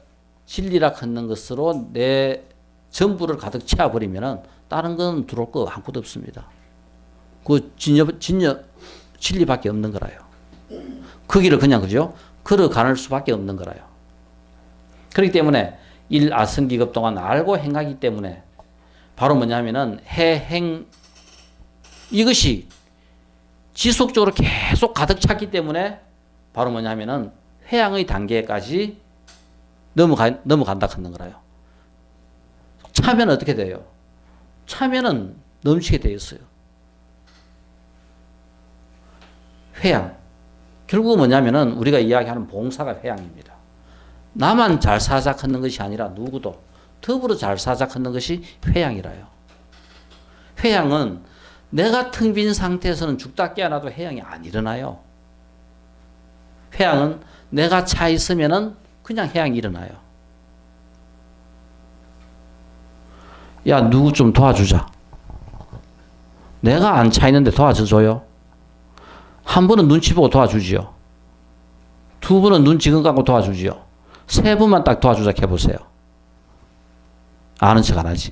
[SPEAKER 2] 진리라 하는 것으로 내 전부를 가득 채워버리면은 다른 건 들어올 거 아무것도 없습니다. 그 진리밖에 없는 거라요. 그 길을 그냥 그죠? 걸어가는 수밖에 없는 거라요. 그렇기 때문에 일아승기급 동안 알고 행하기 때문에 바로 뭐냐면은 해행 이것이 지속적으로 계속 가득 찼기 때문에 바로 뭐냐면은 회양의 단계까지 넘어간다 하는 거라요. 차면 어떻게 돼요? 차면은 넘치게 되어 있어요. 회양. 결국 뭐냐면은 우리가 이야기하는 봉사가 회양입니다. 나만 잘 사자 하는 것이 아니라 누구도 더불어 잘 사자 하는 것이 회양이라요. 회양은 내가 텅 빈 상태에서는 죽다 깨어나도 회양이 안 일어나요. 회양은 내가 차 있으면은 그냥 회양이 일어나요. 야, 누구 좀 도와주자. 내가 안 차 있는데 도와줘요. 한 번은 눈치 보고 도와주지요. 두 번은 눈 지금 감고 도와주지요. 세 번만 딱 도와주자 해보세요. 아는 척 안 하지.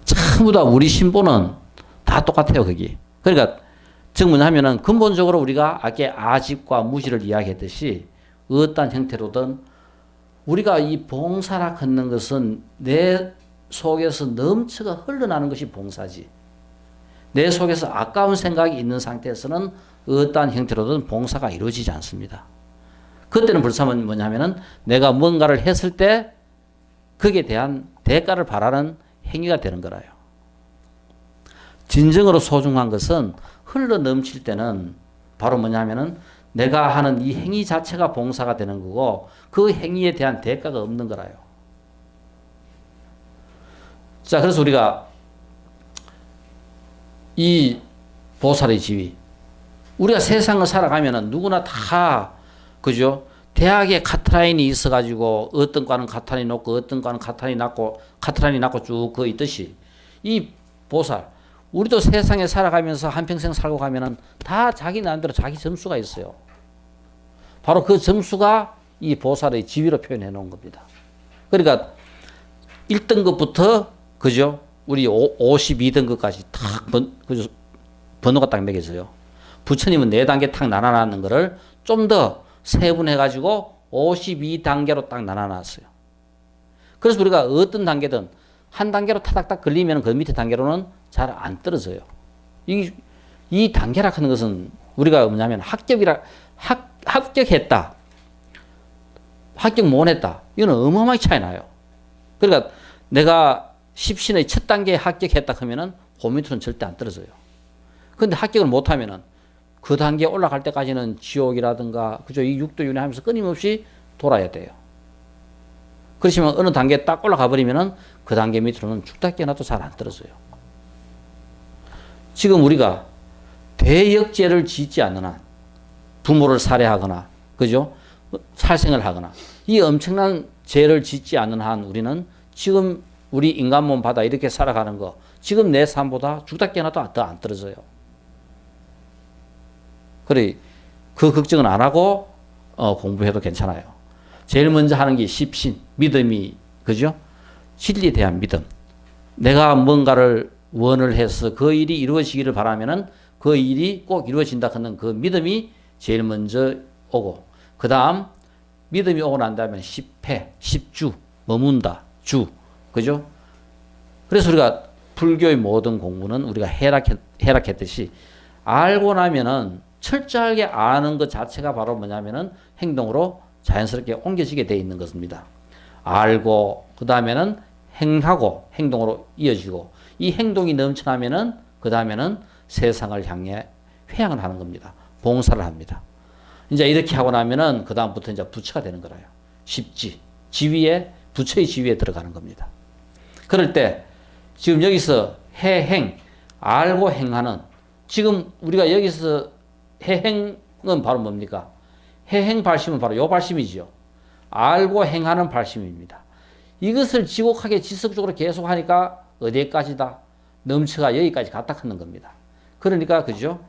[SPEAKER 2] 전부 다 우리 신보는 다 똑같아요, 거기. 그러니까, 즉 뭐냐면은 근본적으로 우리가 아까 아집과 무지를 이야기했듯이 어떤 형태로든 우리가 이 봉사라 하는 것은 내 속에서 넘쳐가 흘러나는 것이 봉사지. 내 속에서 아까운 생각이 있는 상태에서는 어떠한 형태로든 봉사가 이루어지지 않습니다. 그때는 벌써 뭐냐면은 내가 뭔가를 했을 때 거기에 대한 대가를 바라는 행위가 되는 거라요. 진정으로 소중한 것은 흘러 넘칠 때는 바로 뭐냐면은 내가 하는 이 행위 자체가 봉사가 되는 거고 그 행위에 대한 대가가 없는 거라요. 자, 그래서 우리가 이 보살의 지위, 우리가 세상을 살아가면은 누구나 다 그죠? 대학에 카트라인이 있어가지고 어떤 과는 카트라인이 높고 어떤 과는 카트라인이 낮고 쭉 그 있듯이 이 보살, 우리도 세상에 살아가면서 한평생 살고 가면은 다 자기 나름대로 자기 점수가 있어요. 바로 그 점수가 이 보살의 지위로 표현해 놓은 겁니다. 그러니까 1등급부터 그죠? 우리 52등급까지 탁 번호가 딱 매겨져요. 부처님은 4단계 탁 나눠놨는 거를 좀 더 세분해가지고 52단계로 딱 나눠놨어요. 그래서 우리가 어떤 단계든 한 단계로 타닥닥 걸리면 그 밑에 단계로는 잘 안 떨어져요. 이 단계라 하는 것은 우리가 뭐냐면 합격했다. 합격 못했다. 이거는 어마어마하게 차이 나요. 그러니까 내가 십신의 첫 단계에 합격했다 하면은 그 밑으로는 절대 안 떨어져요. 그런데 합격을 못하면은 그 단계에 올라갈 때까지는 지옥이라든가 그죠? 이 육도윤회 하면서 끊임없이 돌아야 돼요. 그렇지만 어느 단계에 딱 올라가 버리면은 그 단계 밑으로는 죽다 깨어나도 잘 안 떨어져요. 지금 우리가 대역죄를 짓지 않는 한 부모를 살해하거나 그죠? 살생을 하거나 이 엄청난 죄를 짓지 않는 한 우리는 지금 우리 인간 몸 받아 이렇게 살아가는 거 지금 내 삶보다 죽다 깨어나도 더 안 떨어져요. 그래, 그 걱정은 안 하고 공부해도 괜찮아요. 제일 먼저 하는 게 십신, 믿음이, 그죠? 진리에 대한 믿음. 내가 뭔가를 원을 해서 그 일이 이루어지기를 바라면은 그 일이 꼭 이루어진다 하는 그 믿음이 제일 먼저 오고, 그 다음 믿음이 오고 난 다음에 십회, 십주, 머문다, 주, 그죠? 그래서 우리가 불교의 모든 공부는 우리가 해락했듯이 알고 나면은 철저하게 아는 것 자체가 바로 뭐냐면은 행동으로 자연스럽게 옮겨지게 돼 있는 것입니다. 알고 그 다음에는 행하고 행동으로 이어지고, 이 행동이 넘쳐나면은 그 다음에는 세상을 향해 회양을 하는 겁니다. 봉사를 합니다. 이제 이렇게 하고 나면은 그 다음부터 이제 부처가 되는 거예요. 십지, 지위에, 부처의 지위에 들어가는 겁니다. 그럴 때 지금 여기서 해행, 알고 행하는, 지금 우리가 여기서 해행은 바로 뭡니까? 해행 발심은 바로 요 발심이지요. 알고 행하는 발심입니다. 이것을 지곡하게 지속적으로 계속 하니까 어디까지다? 넘쳐가 여기까지 갔다 하는 겁니다. 그러니까 그죠?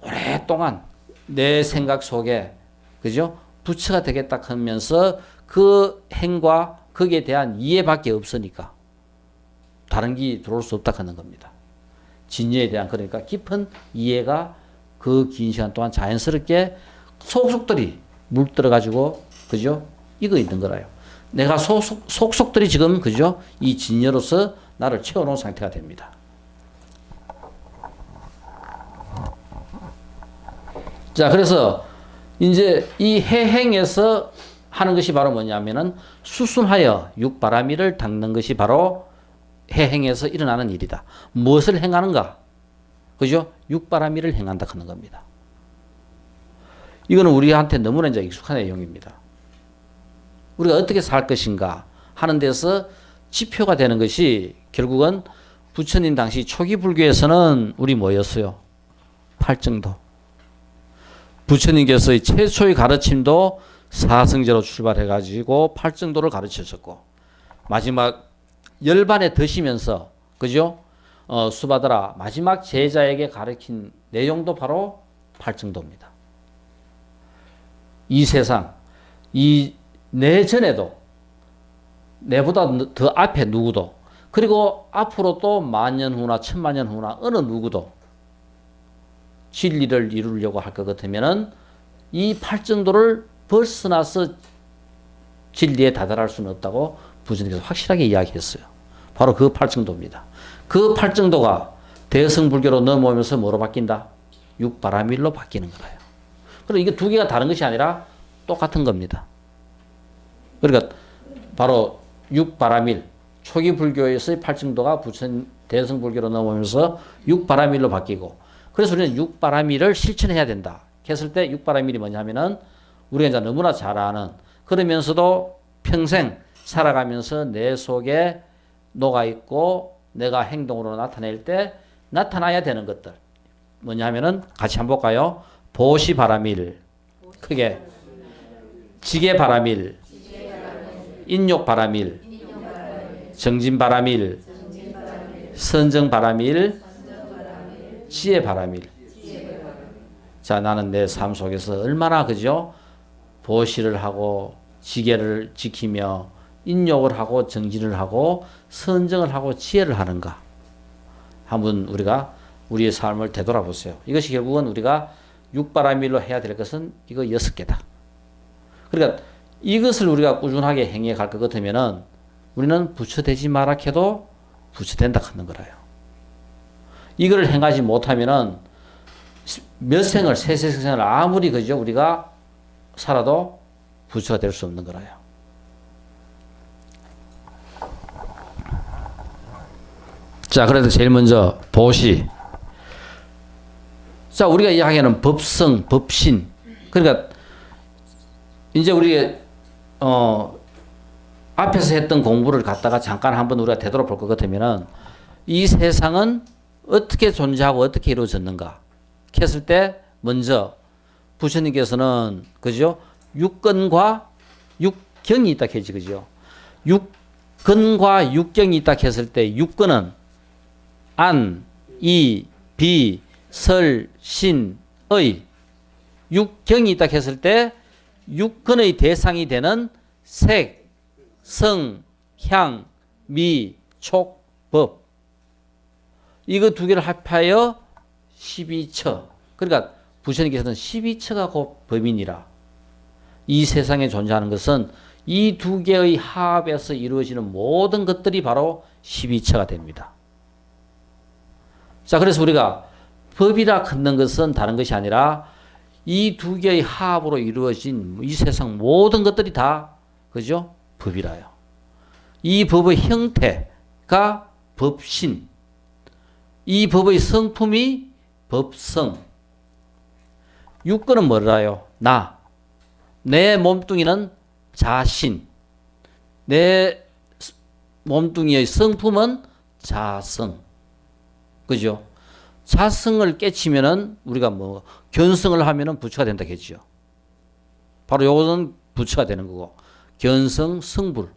[SPEAKER 2] 오랫동안 내 생각 속에, 그죠? 부처가 되겠다 하면서 그 행과 거기에 대한 이해밖에 없으니까 다른 게 들어올 수 없다 하는 겁니다. 진리에 대한, 그러니까 깊은 이해가 그 긴 시간 동안 자연스럽게 속속들이 물들어가지고, 그죠? 이거 있는 거라요. 내가 속속들이 지금, 그죠? 이 진여로서 나를 채워놓은 상태가 됩니다. 자, 그래서 이제 이 해행에서 하는 것이 바로 뭐냐면은 수순하여 육바라밀을 닦는 것이 바로 해행에서 일어나는 일이다. 무엇을 행하는가? 그죠? 육바라밀을 행한다 하는 겁니다. 이거는 우리한테 너무나 이제 익숙한 내용입니다. 우리가 어떻게 살 것인가 하는 데서 지표가 되는 것이 결국은 부처님 당시 초기 불교에서는 우리 뭐였어요? 팔정도. 부처님께서의 최초의 가르침도 사성제로 출발해가지고 팔정도를 가르치셨고, 마지막 열반에 드시면서, 그죠? 수바드라 마지막 제자에게 가르친 내용도 바로 팔정도입니다. 이 세상, 이 내전에도 내보다 더 앞에 누구도, 그리고 앞으로 또 만년 후나 천만년 후나 어느 누구도 진리를 이루려고 할 것 같으면은 이 팔정도를 벗어나서 진리에 다다를 수는 없다고 부처님께서 확실하게 이야기했어요. 바로 그 팔정도입니다. 그 팔정도가 대승불교로 넘어오면서 뭐로 바뀐다? 육바라밀로 바뀌는 거예요. 그리고 이게 두 개가 다른 것이 아니라 똑같은 겁니다. 그러니까 바로 육바라밀, 초기 불교에서의 팔정도가 부처님 대승불교로 넘어오면서 육바라밀로 바뀌고, 그래서 우리는 육바라밀을 실천해야 된다 했을 때 육바라밀이 뭐냐면은 우리가 이제 너무나 잘 아는, 그러면서도 평생 살아가면서 내 속에 녹아있고 내가 행동으로 나타낼 때 나타나야 되는 것들 뭐냐면은 같이 한번 볼까요? 보시바라밀, 크게 지게바라밀, 인욕바라밀, 정진바라밀, 선정바라밀, 지혜바라밀. 자, 나는 내 삶 속에서 얼마나, 그죠? 보시를 하고 지계를 지키며 인욕을 하고 정진을 하고 선정을 하고 지혜를 하는가? 한번 우리가 우리의 삶을 되돌아보세요. 이것이 결국은 우리가 육바라밀로 해야 될 것은 이거 6개다. 그러니까 이것을 우리가 꾸준하게 행해 갈 것 같으면은 우리는 부처 되지 마라 해도 부처 된다 하는 거라요. 이걸 행하지 못하면은 몇 생을, 세세생을 아무리, 그죠? 우리가 살아도 부처가 될 수 없는 거라요. 자, 그래서 제일 먼저 보시. 자, 우리가 이야기하는 법성, 법신. 그러니까 이제 우리 앞에서 했던 공부를 갖다가 잠깐 한번 우리가 되돌아볼 것 같으면은 이 세상은 어떻게 존재하고 어떻게 이루어졌는가 했을 때 먼저 부처님께서는, 그죠? 육根과 육경이 있다 했지, 그죠? 근과 육경이 있다 했을 때 육근은 안, 이, 비, 설, 신, 의. 육경이 있다 했을 때 육근의 대상이 되는 색, 성, 향, 미, 촉, 법. 이거 두 개를 합하여 12처. 그러니까 부처님께서는 12처가 곧 법이니라. 이 세상에 존재하는 것은 이 두 개의 합에서 이루어지는 모든 것들이 바로 12처가 됩니다. 자, 그래서 우리가 법이라 걷는 것은 다른 것이 아니라 이 두 개의 합으로 이루어진 이 세상 모든 것들이 다 그죠? 법이라요. 이 법의 형태가 법신. 이 법의 성품이 법성. 육근은 뭐라요? 나. 내 몸뚱이는 자신. 내 몸뚱이의 성품은 자성. 그죠? 자성을 깨치면은 우리가 뭐 견성을 하면은 부처가 된다 했죠. 바로 요것은 부처가 되는 거고, 견성, 성불.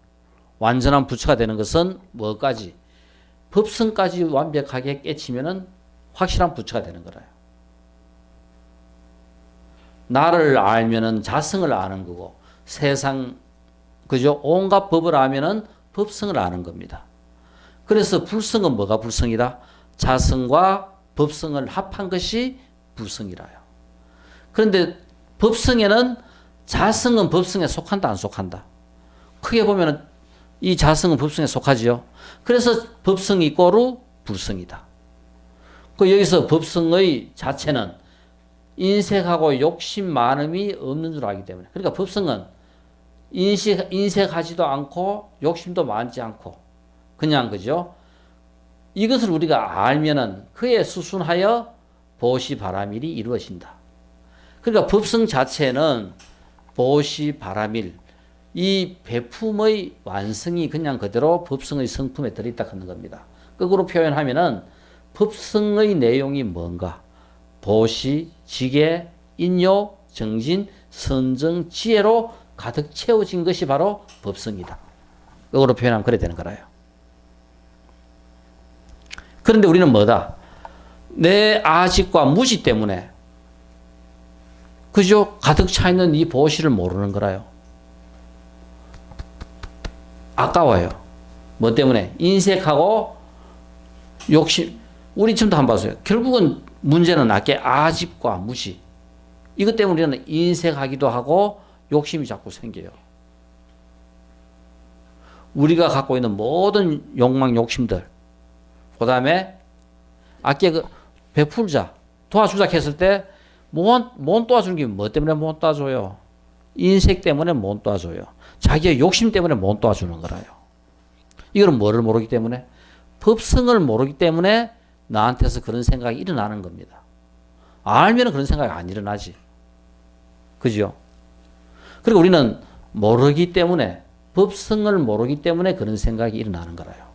[SPEAKER 2] 완전한 부처가 되는 것은 뭐까지? 법성까지 완벽하게 깨치면은 확실한 부처가 되는 거라요. 나를 알면은 자성을 아는 거고, 세상, 그죠? 온갖 법을 알면은 법성을 아는 겁니다. 그래서 불성은 뭐가 불성이다? 자성과 법성을 합한 것이 불성이라요. 그런데 법성에는 자성은 법성에 속한다, 안 속한다? 크게 보면은 이 자성은 법성에 속하지요. 그래서 법성이 이꼬르 불성이다. 그 여기서 법성의 자체는 인색하고 욕심 많음이 없는 줄 알기 때문에. 그러니까 법성은 인색하지도 않고 욕심도 많지 않고 그냥 그죠? 이것을 우리가 알면은 그에 수순하여 보시바라밀이 이루어진다. 그러니까 법성 자체는 보시바라밀, 이 배품의 완성이 그냥 그대로 법성의 성품에 들어있다 하는 겁니다. 거꾸로 표현하면은 법성의 내용이 뭔가? 보시, 지계, 인요, 정진, 선정, 지혜로 가득 채워진 것이 바로 법성이다. 거꾸로 표현하면 그래 되는 거라요. 그런데 우리는 뭐다? 내 아직과 무지 때문에 그죠? 가득 차 있는 이 보시를 모르는 거라요. 아까워요. 뭐 때문에? 인색하고 욕심. 우리 지금도 한번 봐서요. 결국은 문제는 아까 아집과 무지. 이것 때문에 우리는 인색하기도 하고 욕심이 자꾸 생겨요. 우리가 갖고 있는 모든 욕망, 욕심들. 그 다음에 아까 그 베풀자, 도와주자 했을 때 못 도와주는 게 뭐 때문에 못 도와줘요? 인색 때문에 못 도와줘요. 자기의 욕심 때문에 못 도와주는 거라요. 이거는 뭐를 모르기 때문에? 법성을 모르기 때문에 나한테서 그런 생각이 일어나는 겁니다. 알면 그런 생각이 안 일어나지. 그죠? 그리고 우리는 모르기 때문에, 법성을 모르기 때문에 그런 생각이 일어나는 거라요.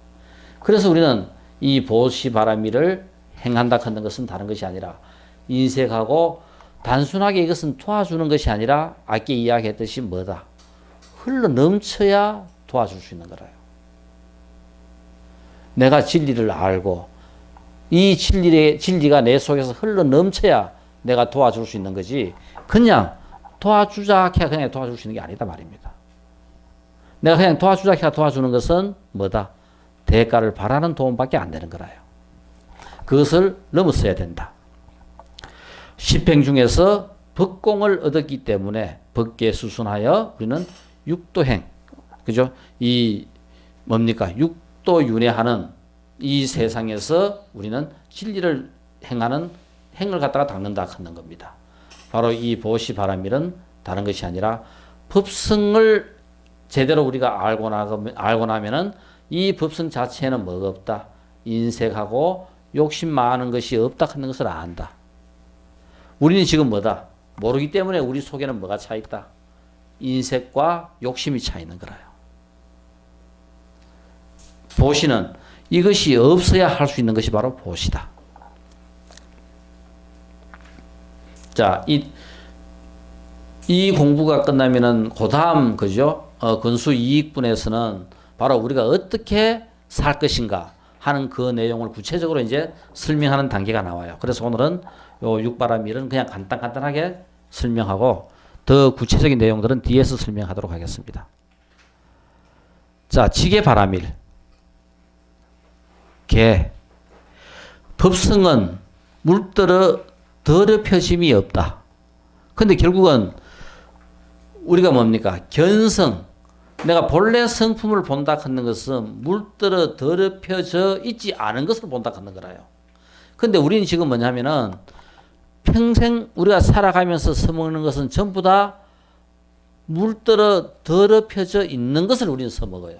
[SPEAKER 2] 그래서 우리는 이 보시바라밀을 행한다 하는 것은 다른 것이 아니라 인색하고 단순하게 이것은 도와주는 것이 아니라 아까 이야기했듯이 뭐다? 흘러 넘쳐야 도와줄 수 있는 거라요. 내가 진리를 알고 이 진리가 내 속에서 흘러 넘쳐야 내가 도와줄 수 있는 거지. 그냥 도와주자 해야 그냥 도와줄 수 있는 게 아니다 말입니다. 내가 그냥 도와주자 해야 도와주는 것은 뭐다? 대가를 바라는 도움밖에 안 되는 거라요. 그것을 넘어서야 된다. 십행 중에서 법공을 얻었기 때문에 법계에 수순하여 우리는 육도행, 그죠? 이 뭡니까? 육도윤회하는 이 세상에서 우리는 진리를 행하는 행을 갖다가 닦는다 하는 겁니다. 바로 이 보시바라밀은 다른 것이 아니라 법성을 제대로 우리가 알고 나면은 이 법성 자체에는 뭐가 없다? 인색하고 욕심 많은 것이 없다 하는 것을 안다. 우리는 지금 뭐다? 모르기 때문에 우리 속에는 뭐가 차 있다? 인색과 욕심이 차 있는 거라요. 보시는 이것이 없어야 할 수 있는 것이 바로 보시다. 자, 이 공부가 끝나면은 그 다음 그죠? 건수 이익분에서는 바로 우리가 어떻게 살 것인가 하는 그 내용을 구체적으로 이제 설명하는 단계가 나와요. 그래서 오늘은 요 육바라밀은 그냥 간단하게 설명하고 더 구체적인 내용들은 뒤에서 설명하도록 하겠습니다. 자, 지게바라밀. 개. 법성은 물들어 더럽혀짐이 없다. 근데 결국은 우리가 뭡니까? 견성. 내가 본래 성품을 본다 하는 것은 물들어 더럽혀져 있지 않은 것을 본다 하는 거라요. 근데 우리는 지금 뭐냐면은 평생 우리가 살아가면서 써먹는 것은 전부 다 물들어 더럽혀져 있는 것을 우리는 써먹어요.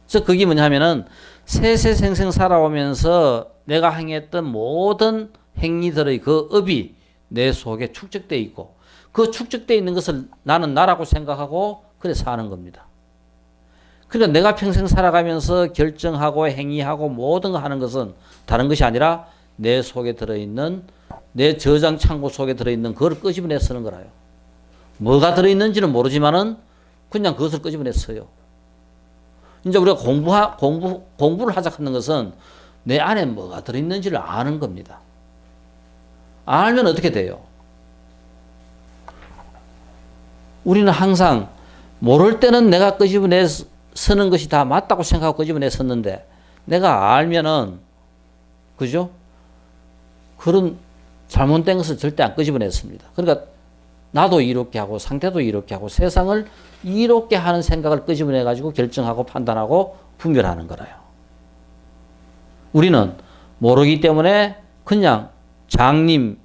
[SPEAKER 2] 그래서 그게 뭐냐면은 세세생생 살아오면서 내가 행했던 모든 행위들의 그 업이 내 속에 축적되어 있고 그 축적되어 있는 것을 나는 나라고 생각하고 그래 사는 겁니다. 그러니까 내가 평생 살아가면서 결정하고 행위하고 모든 거 하는 것은 다른 것이 아니라 내 속에 들어있는 내 저장 창고 속에 들어있는 그걸 끄집어내 쓰는 거라요. 뭐가 들어있는지는 모르지만은 그냥 그것을 끄집어내 써요. 이제 우리가 공부를 하자 하는 것은 내 안에 뭐가 들어있는지를 아는 겁니다. 알면 어떻게 돼요? 우리는 항상 모를 때는 내가 끄집어내 쓰는 것이 다 맞다고 생각하고 끄집어내 썼는데 내가 알면은 그죠? 그런 잘못된 것을 절대 안 끄집어냈습니다. 그러니까 나도 이렇게 하고 상대도 이렇게 하고 세상을 이렇게 하는 생각을 끄집어내 가지고 결정하고 판단하고 분별하는 거라요. 우리는 모르기 때문에 그냥 장님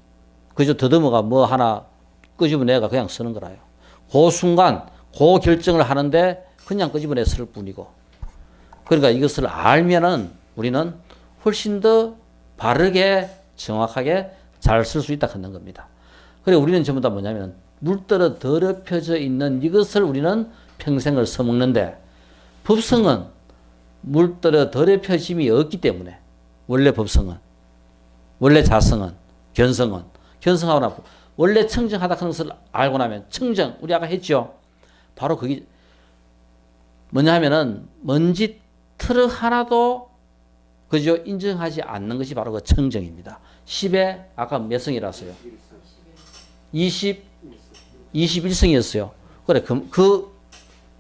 [SPEAKER 2] 그저 더듬어가 뭐 하나 끄집어내가 그냥 쓰는 거라요. 그 순간 그 결정을 하는데 그냥 끄집어내 쓸 뿐이고 그러니까 이것을 알면은 우리는 훨씬 더 바르게 정확하게 잘 쓸 수 있다 하는 겁니다. 그리고 우리는 전부 다 뭐냐면 물들어 더럽혀져 있는 이것을 우리는 평생을 써먹는데 법성은 물들어 더럽혀짐이 없기 때문에 원래 법성은 원래 자성은 견성하고 나고 원래 청정하다 하는 것을 알고 나면 청정 우리 아까 했죠. 바로 그게 뭐냐 하면은 먼지 트럭 하나도 그저 인정하지 않는 것이 바로 그 청정입니다. 10에 아까 몇 성이라서요? 21성이었어요. 그래,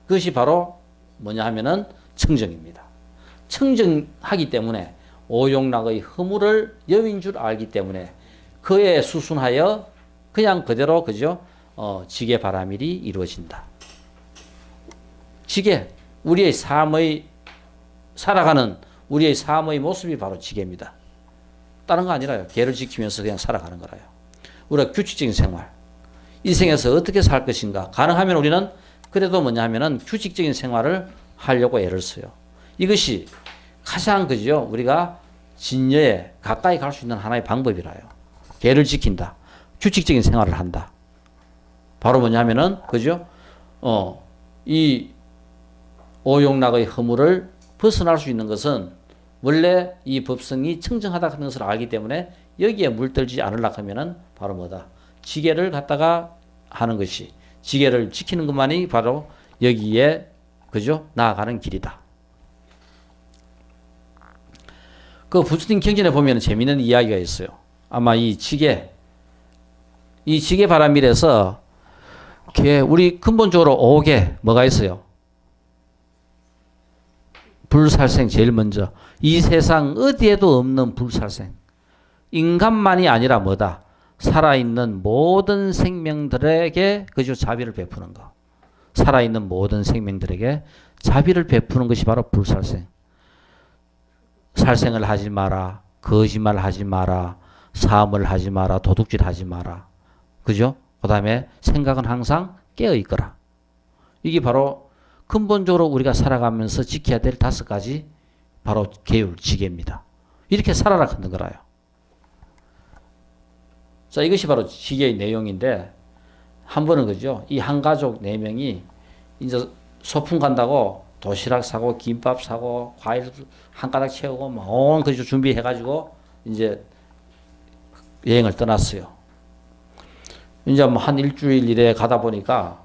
[SPEAKER 2] 그것이 바로 뭐냐 하면은 청정입니다. 청정하기 때문에 오용락의 허물을 여인 줄 알기 때문에 그에 수순하여 그냥 그대로 그죠? 지게바라밀이 이루어진다. 지게, 우리의 삶의 살아가는 우리의 삶의 모습이 바로 지게입니다. 다른 거 아니라요. 계를 지키면서 그냥 살아가는 거라요. 우리가 규칙적인 생활, 이 생에서 어떻게 살 것인가. 가능하면 우리는 그래도 뭐냐 하면은 규칙적인 생활을 하려고 애를 써요. 이것이 가장 그죠? 우리가 진여에 가까이 갈 수 있는 하나의 방법이라요. 계를 지킨다. 규칙적인 생활을 한다. 바로 뭐냐 하면은 그죠? 이 오용락의 허물을 벗어날 수 있는 것은 원래 이 법성이 청정하다 하는 것을 알기 때문에 여기에 물들지 않으려고 하면은 바로 뭐다? 지게를 갖다가 하는 것이 지게를 지키는 것만이 바로 여기에 그죠? 나아가는 길이다. 그 부처님 경전에 보면 재미있는 이야기가 있어요. 아마 이 지게바라밀에서 우리 근본적으로 5개 뭐가 있어요? 불살생 제일 먼저 이 세상 어디에도 없는 불살생 인간만이 아니라 뭐다? 살아있는 모든 생명들에게 그저 자비를 베푸는 거. 살아있는 모든 생명들에게 자비를 베푸는 것이 바로 불살생. 살생을 하지 마라. 거짓말 하지 마라. 사음을 하지 마라. 도둑질 하지 마라. 그죠? 그 다음에 생각은 항상 깨어 있거라. 이게 바로 근본적으로 우리가 살아가면서 지켜야 될 5가지 바로 계율, 지계입니다. 이렇게 살아라 하는 거라요. 자, 이것이 바로 지계의 내용인데 한 번은 그죠? 이 한 가족 4명이 이제 소풍 간다고 도시락 사고 김밥 사고 과일 한 가닥 채우고 온 그죠 준비해가지고 이제 여행을 떠났어요. 이제 뭐 한 일주일 이래 가다 보니까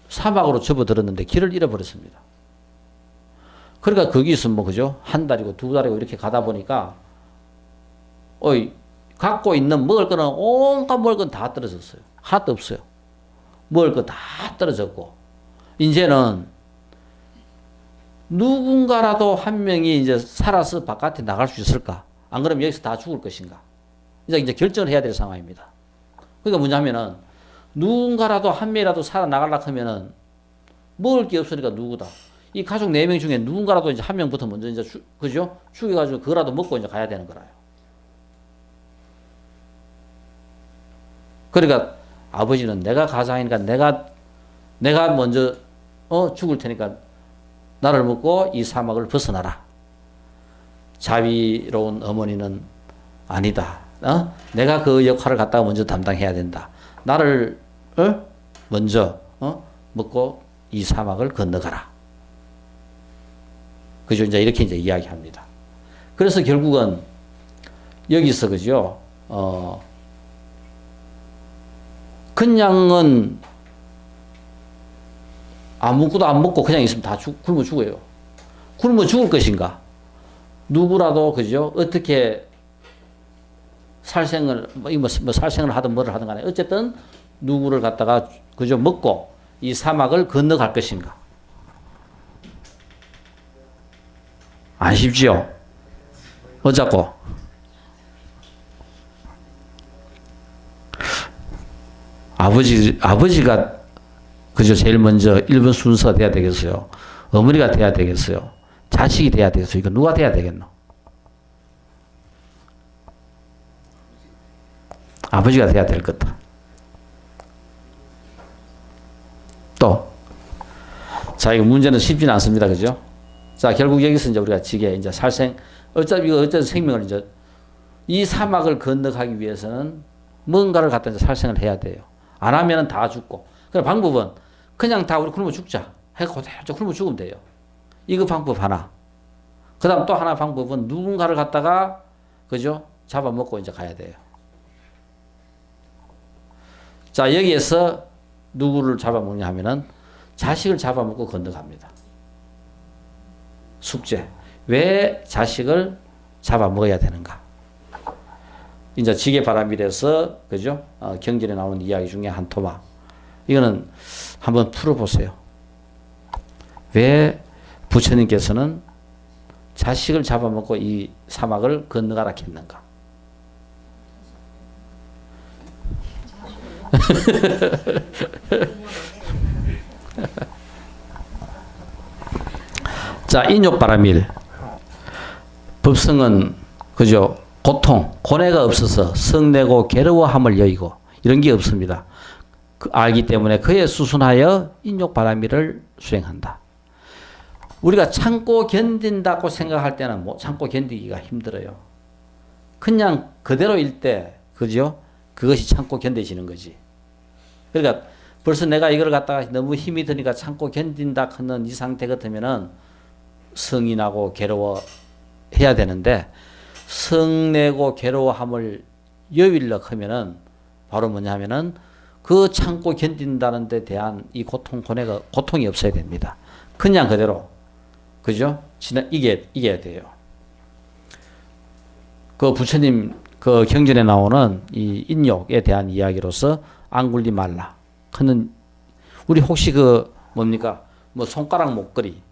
[SPEAKER 2] 사막으로 접어들었는데 길을 잃어버렸습니다. 그러니까 거기서 뭐 그죠? 한 달이고 두 달이고 이렇게 가다 보니까 갖고 있는 먹을 거는 온갖 먹을 건 다 떨어졌어요. 하나도 없어요. 먹을 거 다 떨어졌고 이제는 누군가라도 한 명이 이제 살아서 바깥에 나갈 수 있을까? 안 그러면 여기서 다 죽을 것인가? 이제 결정을 해야 될 상황입니다. 그러니까 뭐냐면은 누군가라도 한 명이라도 살아나가려고 하면은 먹을 게 없으니까 누구다. 이 가족 4명 중에 누군가라도 이제 한 명부터 먼저 이제 그죠? 죽여가지고 그거라도 먹고 이제 가야 되는 거라요. 그러니까 아버지는 내가 가장이니까 내가 먼저 죽을 테니까 나를 먹고 이 사막을 벗어나라. 자비로운 어머니는 아니다. 내가 그 역할을 갖다가 먼저 담당해야 된다. 나를 먼저 먹고 이 사막을 건너가라. 그죠? 이제 이렇게 이제 이야기합니다. 그래서 결국은 여기서 그죠? 그냥은 아무것도 안 먹고 그냥 있으면 다 굶어 죽어요. 굶어 죽을 것인가? 누구라도 그죠? 어떻게 살생을 뭐 살생을 하든 뭐를 하든 간에 어쨌든 누구를 갖다가 그죠? 먹고 이 사막을 건너갈 것인가? 안 쉽지요? 어쩌고? 아버지가 그죠? 제일 먼저 1번 순서가 돼야 되겠어요? 어머니가 돼야 되겠어요? 자식이 돼야 되겠어요? 이거 누가 돼야 되겠노? 아버지가 돼야 될 거다. 또, 자, 이거 문제는 쉽지는 않습니다. 그죠? 자, 결국 여기서 이제 우리가 지게 이제 어차피 이거 어쨌든 생명을 이제 이 사막을 건너가기 위해서는 뭔가를 갖다 이제 살생을 해야 돼요. 안 하면은 다 죽고. 그 방법은 그냥 다 우리 굶어 죽자. 해서 그대로 굶어 죽으면 돼요. 이거 방법 하나. 그 다음 또 하나 방법은 누군가를 갖다가, 그죠? 잡아먹고 이제 가야 돼요. 자, 여기에서 누구를 잡아먹냐 하면은 자식을 잡아먹고 건너갑니다. 숙제. 왜 자식을 잡아먹어야 되는가? 이제 지게바람일에서, 그죠? 경전에 나오는 이야기 중에 한 토막. 이거는 한번 풀어보세요. 왜 부처님께서는 자식을 잡아먹고 이 사막을 건너가라 했는가? 자, 인욕바람일. 법성은, 그죠? 고통, 고뇌가 없어서 성내고 괴로워함을 여의고, 이런 게 없습니다. 알기 때문에 그에 수순하여 인욕바람일을 수행한다. 우리가 참고 견딘다고 생각할 때는 뭐 참고 견디기가 힘들어요. 그냥 그대로일 때, 그죠? 그것이 참고 견뎌지는 거지. 그러니까 벌써 내가 이걸 갖다가 너무 힘이 드니까 참고 견딘다 하는 이 상태 같으면은 성이 나고 괴로워해야 되는데, 성내고 괴로워함을 여위려고 하면은 바로 뭐냐 하면은 그 참고 견딘다는 데 대한 이 고통이 없어야 됩니다. 그냥 그대로, 그죠? 이겨야 돼요. 그 부처님 그 경전에 나오는 이 인욕에 대한 이야기로서 앙굴리 말라 하는, 우리 혹시 그 뭡니까? 뭐 손가락 목걸이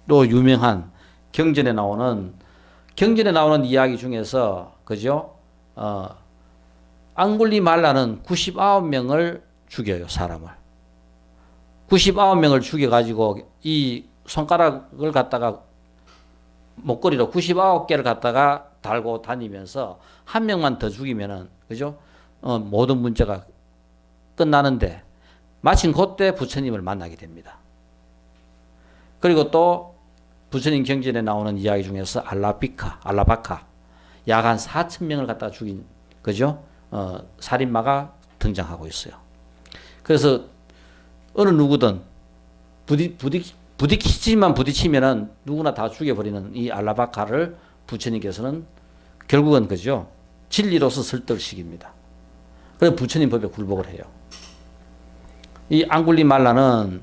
[SPEAKER 2] 또 유명한 경전에 나오는 이야기 중에서, 그죠? 앙굴리 말라는 99명을 죽여요, 사람을. 99명을 죽여가지고 이 손가락을 갖다가 목걸이로 99개를 갖다가 달고 다니면서 한 명만 더 죽이면은, 그죠? 모든 문제가 끝나는데, 마침 그때 부처님을 만나게 됩니다. 그리고 또 부처님 경전에 나오는 이야기 중에서 알라바카, 약 한 4,000명을 갖다가 죽인, 그죠? 살인마가 등장하고 있어요. 그래서 어느 누구든 부딪히면은 누구나 다 죽여버리는 이 알라바카를 부처님께서는 결국은, 그죠? 진리로서 설득시킵니다. 그래서 부처님 법에 굴복을 해요. 이 앙굴리말라는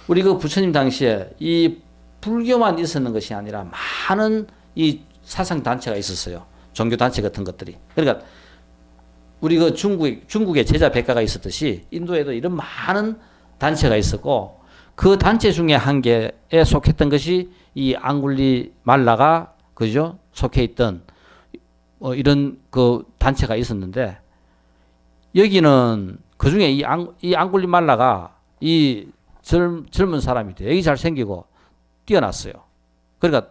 [SPEAKER 2] 우리 그 부처님 당시에 이 불교만 있었는 것이 아니라 많은 이 사상 단체가 있었어요. 종교 단체 같은 것들이. 그러니까 우리 그 중국에 제자 백가가 있었듯이 인도에도 이런 많은 단체가 있었고 그 단체 중에 한 개에 속했던 것이 이 앙굴리말라가 그죠? 속해 있던 이런 그 단체가 있었는데 여기는 그 중에 이 앙굴리말라가 이 젊은 사람이 되게 잘생기고 뛰어났어요. 그러니까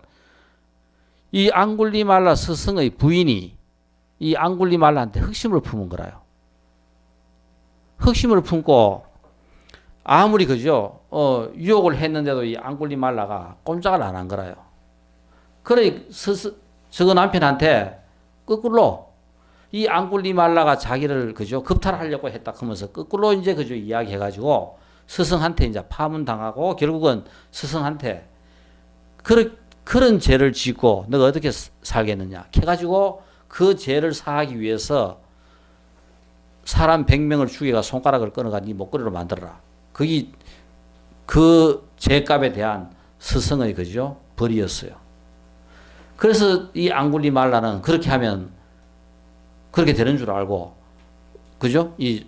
[SPEAKER 2] 이 앙굴리말라 스승의 부인이 이 앙굴리말라한테 흑심을 품은 거라요. 흑심을 품고 아무리 그죠? 유혹을 했는데도 이 앙굴리말라가 꼼짝을 안 한 거라요. 그래 저 남편한테 거꾸로 이 앙굴리말라가 자기를 그죠? 급탈하려고 했다 하면서 거꾸로 이제 그죠? 이야기해가지고 스승한테 이제 파문당하고 결국은 스승한테 그런 죄를 짓고 너가 어떻게 살겠느냐 해가지고 그 죄를 사하기 위해서 사람 100명을 죽여가 손가락을 끊어가 네 목걸이로 만들어라. 그게 그 죄값에 대한 스승의 그죠? 벌이었어요. 그래서 이 앙굴리말라는 그렇게 하면 그렇게 되는 줄 알고 그죠? 이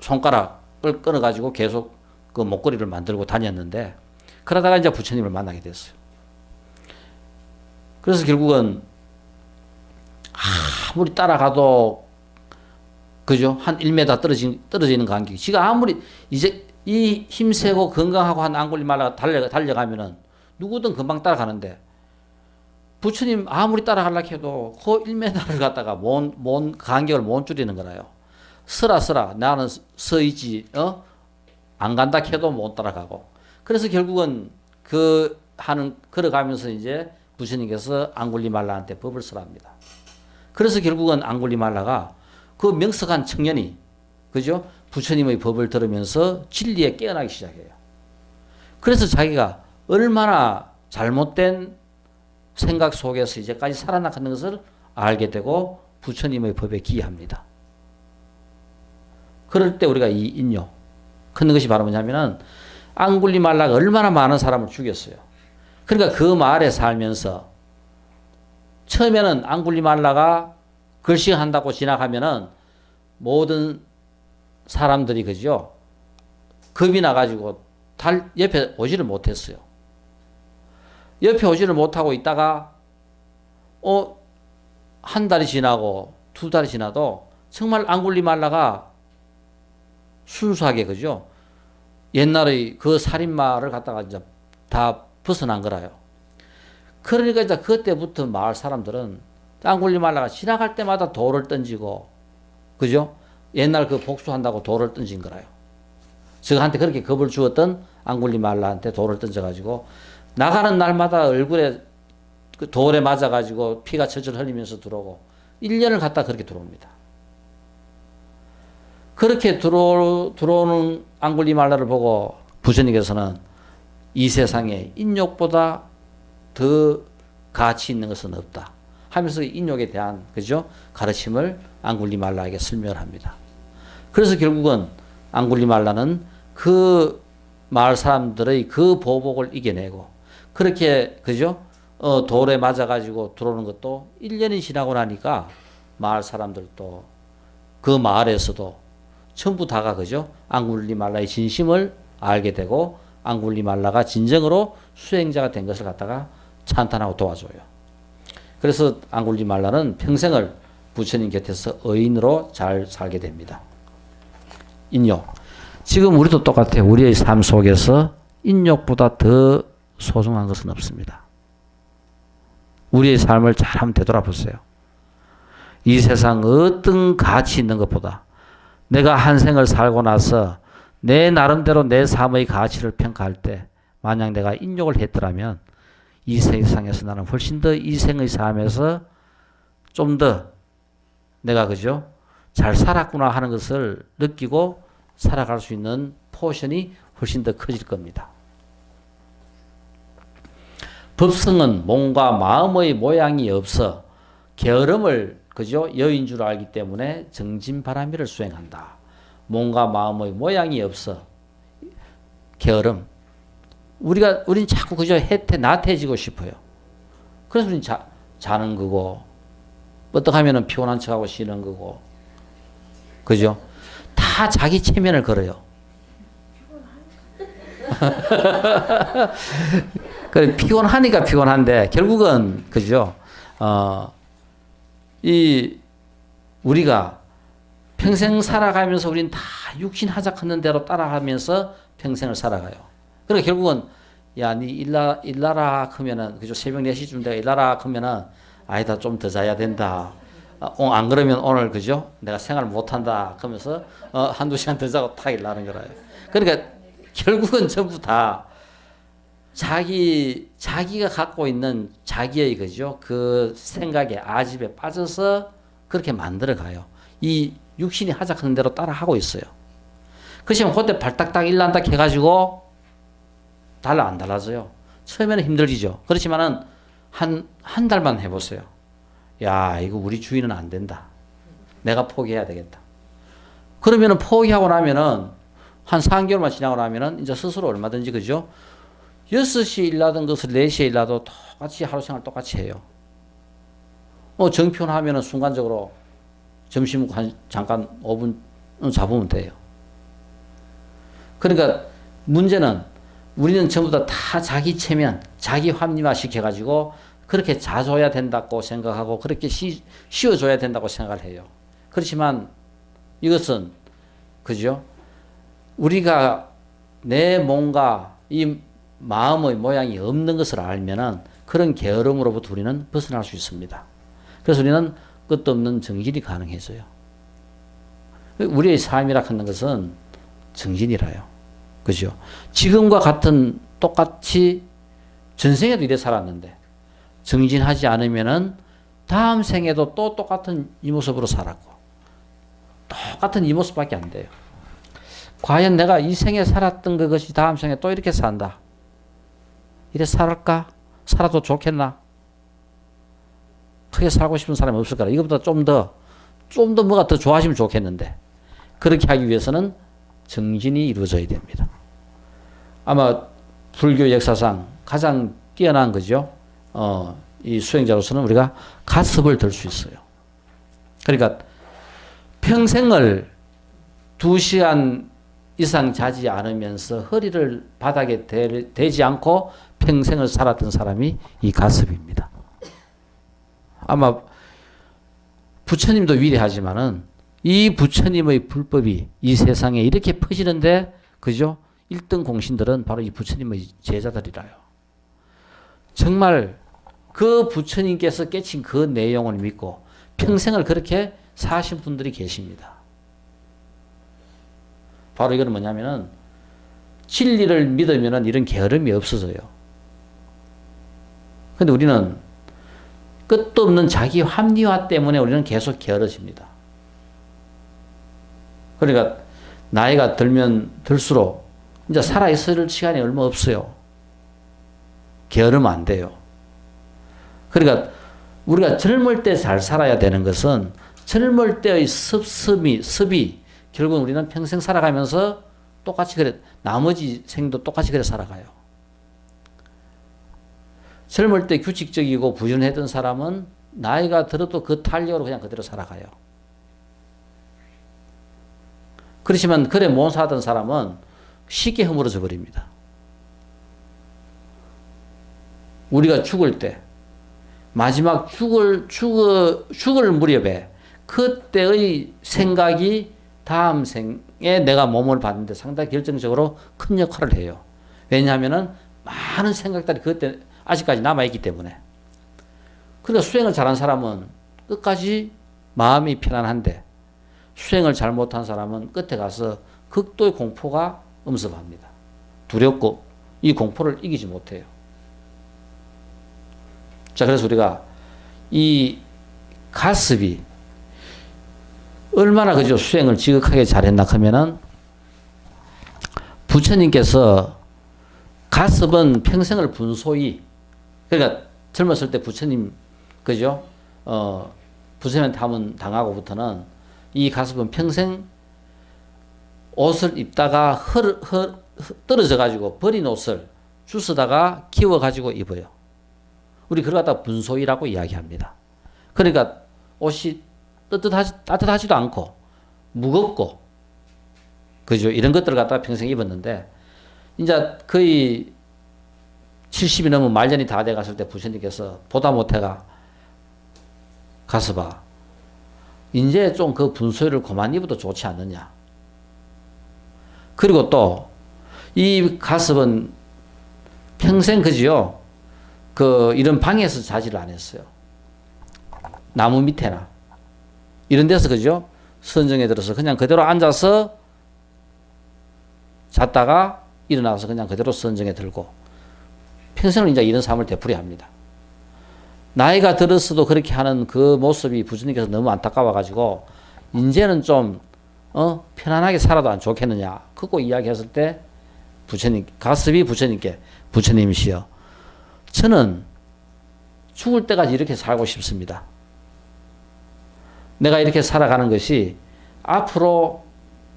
[SPEAKER 2] 손가락을 끊어가지고 계속 그 목걸이를 만들고 다녔는데 그러다가 이제 부처님을 만나게 됐어요. 그래서 결국은 아무리 따라가도 그죠? 한 1m 떨어지는 간격. 지가 아무리 이제 이 힘세고 건강하고 한 앙굴리말라가 달려가면은 누구든 금방 따라가는데 부처님 아무리 따라가려고 해도 그 1m를 갖다가 뭔 간격을 못 줄이는 거라요. 서라 나는 서 있지 안 간다 해도 못 따라가고. 그래서 결국은 걸어가면서 이제 부처님께서 앙굴리말라한테 법을 설합니다. 그래서 결국은 앙굴리말라가 그 명석한 청년이 그죠? 부처님의 법을 들으면서 진리에 깨어나기 시작해요. 그래서 자기가 얼마나 잘못된 생각 속에서 이제까지 살아나가는 것을 알게 되고 부처님의 법에 기합니다. 그럴 때 우리가 이 인요 하는 것이 바로 뭐냐면은 앙굴리말라가 얼마나 많은 사람을 죽였어요. 그러니까 그 마을에 살면서 처음에는 앙굴리말라가 글씨한다고 지나가면은 모든 사람들이 그죠? 겁이 나가지고 옆에 오지를 못했어요. 옆에 오지를 못하고 있다가 한 달이 지나고 두 달이 지나도 정말 앙굴리말라가 순수하게 그죠? 옛날의 그 살인마를 갖다가 이제 다 벗어난 거라요. 그러니까 이제 그때부터 마을 사람들은 앙굴리말라가 지나갈 때마다 돌을 던지고 그죠? 옛날 그 복수한다고 돌을 던진 거라요. 저한테 그렇게 겁을 주었던 앙굴리말라한테 돌을 던져가지고 나가는 날마다 얼굴에 그 돌에 맞아가지고 피가 철철 흘리면서 들어오고 1년을 갖다 그렇게 들어옵니다. 그렇게 들어오는 앙굴리말라를 보고 부처님께서는 이 세상에 인욕보다 더 가치 있는 것은 없다 하면서 인욕에 대한 그죠? 가르침을 앙굴리말라에게 설명을 합니다. 그래서 결국은 앙굴리말라는 그 마을 사람들의 그 보복을 이겨내고 그렇게 그죠? 돌에 맞아가지고 들어오는 것도 1년이 지나고 나니까 마을 사람들도 그 마을에서도 전부 다가 그죠? 앙굴리말라의 진심을 알게 되고 앙굴리말라가 진정으로 수행자가 된 것을 갖다가 찬탄하고 도와줘요. 그래서 앙굴리말라는 평생을 부처님 곁에서 의인으로 잘 살게 됩니다. 인욕. 지금 우리도 똑같아요. 우리의 삶 속에서 인욕보다 더 소중한 것은 없습니다. 우리의 삶을 잘 한번 되돌아보세요. 이 세상 어떤 가치 있는 것보다 내가 한 생을 살고 나서 내 나름대로 내 삶의 가치를 평가할 때 만약 내가 인욕을 했더라면 이 세상에서 나는 훨씬 더 이 생의 삶에서 좀 더 내가 그죠? 잘 살았구나 하는 것을 느끼고 살아갈 수 있는 포션이 훨씬 더 커질 겁니다. 법성은 몸과 마음의 모양이 없어 게으름을 그죠? 여인 줄 알기 때문에 정진바라미를 수행한다. 몸과 마음의 모양이 없어 게으름. 우린 자꾸 그저 나태해지고 싶어요. 그래서 우린 자는 거고, 어떻게 하면은 피곤한 척하고 쉬는 거고, 그죠? 다 자기 체면을 걸어요. 그래, 피곤하니까 피곤한데, 결국은, 그죠? 우리가 평생 살아가면서 우린 다 육신 하작하는 대로 따라가면서 평생을 살아가요. 그러니까 결국은 야, 니 일나라 하면은 그죠? 새벽 4시쯤 내가 일나라 하면은 아니다 좀 더 자야 된다. 안 그러면 오늘 그죠? 내가 생활 못 한다. 그러면서 한두 시간 더 자고 탁 일나는 거라요. 그러니까 결국은 전부 다 자기가 갖고 있는 자기의 그죠? 그 생각에 아집에 빠져서 그렇게 만들어 가요. 이 육신이 하작하는 대로 따라 하고 있어요. 그렇지만 그때 발딱딱 일난다 해가지고 안 달라져요. 처음에는 힘들지죠. 그렇지만은 한 달만 해보세요. 야, 이거 우리 주인은 안 된다. 내가 포기해야 되겠다. 그러면은 포기하고 나면은 한 3개월만 지나고 나면은 이제 스스로 얼마든지 그죠? 6시에 일하던 것을 4시에 일하도 똑같이 하루 생활 똑같이 해요. 정편하면은 순간적으로 점심 잠깐 5분 잡으면 돼요. 그러니까 문제는 우리는 전부 다 자기 체면, 자기 합리화 시켜가지고 그렇게 자줘야 된다고 생각하고 그렇게 쉬어줘야 된다고 생각을 해요. 그렇지만 이것은 그죠? 우리가 내 몸과 이 마음의 모양이 없는 것을 알면은 그런 게으름으로부터 우리는 벗어날 수 있습니다. 그래서 우리는 끝도 없는 정진이 가능해져요. 우리의 삶이라 하는 것은 정진이라요. 그죠? 지금과 같은 똑같이 전생에도 이래 살았는데 정진하지 않으면은 다음 생에도 또 똑같은 이 모습으로 살았고 똑같은 이 모습밖에 안 돼요. 과연 내가 이 생에 살았던 그것이 다음 생에 또 이렇게 산다. 이래 살을까? 살아도 좋겠나? 크게 살고 싶은 사람이 없을 거라. 이것보다 좀 더 뭐가 더 좋아지면 좋겠는데 그렇게 하기 위해서는 정진이 이루어져야 됩니다. 아마 불교 역사상 가장 뛰어난 거죠. 이 수행자로서는 우리가 가습을 들 수 있어요. 그러니까 평생을 2시간 이상 자지 않으면서 허리를 바닥에 대지 않고 평생을 살았던 사람이 이 가습입니다. 아마 부처님도 위대하지만은 이 부처님의 불법이 이 세상에 이렇게 퍼지는데 그죠? 1등 공신들은 바로 이 부처님의 제자들이라요. 정말 그 부처님께서 깨친 그 내용을 믿고 평생을 그렇게 사신 분들이 계십니다. 바로 이건 뭐냐면은 진리를 믿으면은 이런 게으름이 없어져요. 근데 우리는 끝도 없는 자기 합리화 때문에 우리는 계속 게으러집니다. 그러니까 나이가 들면 들수록 이제 살아있을 시간이 얼마 없어요. 게으르면 안 돼요. 그러니까 우리가 젊을 때 잘 살아야 되는 것은 젊을 때의 습이 결국 우리는 평생 살아가면서 똑같이 그래 나머지 생도 똑같이 그래 살아가요. 젊을 때 규칙적이고 부지런했던 사람은 나이가 들어도 그 탄력으로 그냥 그대로 살아가요. 그렇지만 그래 못 살던 사람은 쉽게 허물어져 버립니다. 우리가 죽을 때 마지막 죽을 무렵에 그때의 생각이 다음 생에 내가 몸을 받는데 상당히 결정적으로 큰 역할을 해요. 왜냐하면은 많은 생각들이 그때 아직까지 남아있기 때문에. 그러니까 수행을 잘한 사람은 끝까지 마음이 편안한데 수행을 잘 못한 사람은 끝에 가서 극도의 공포가 엄습합니다. 두렵고 이 공포를 이기지 못해요. 자, 그래서 우리가 이 가습이 얼마나 그죠 수행을 지극하게 잘했나 하면은 부처님께서 가습은 평생을 분소히 그러니까 젊었을 때 부처님 그죠 부처님한테 한번 당하고부터는 이 가습은 평생 옷을 입다가 떨어져 가지고 버린 옷을 주워다가 키워 가지고 입어요. 우리 그걸 갖다 분소이라고 이야기합니다. 그러니까 옷이 따뜻하지도 않고 무겁고 그죠? 이런 것들을 갖다가 평생 입었는데 이제 거의 70이 넘은 말년이 다 돼 갔을 때 부처님께서 보다 못해가 가서 봐. 이제 좀 그 분소이를 그만 입어도 좋지 않느냐. 그리고 또 이 가습은 평생 그지요. 이런 방에서 자지를 안 했어요. 나무 밑에나 이런 데서 그죠. 선정에 들어서 그냥 그대로 앉아서 잤다가 일어나서 그냥 그대로 선정에 들고 평생을 이제 이런 삶을 되풀이합니다. 나이가 들었어도 그렇게 하는 그 모습이 부처님께서 너무 안타까워 가지고 이제는 좀 편안하게 살아도 안 좋겠느냐 그거 이야기했을 때 부처님 가습이 부처님이시여 저는 죽을 때까지 이렇게 살고 싶습니다. 내가 이렇게 살아가는 것이 앞으로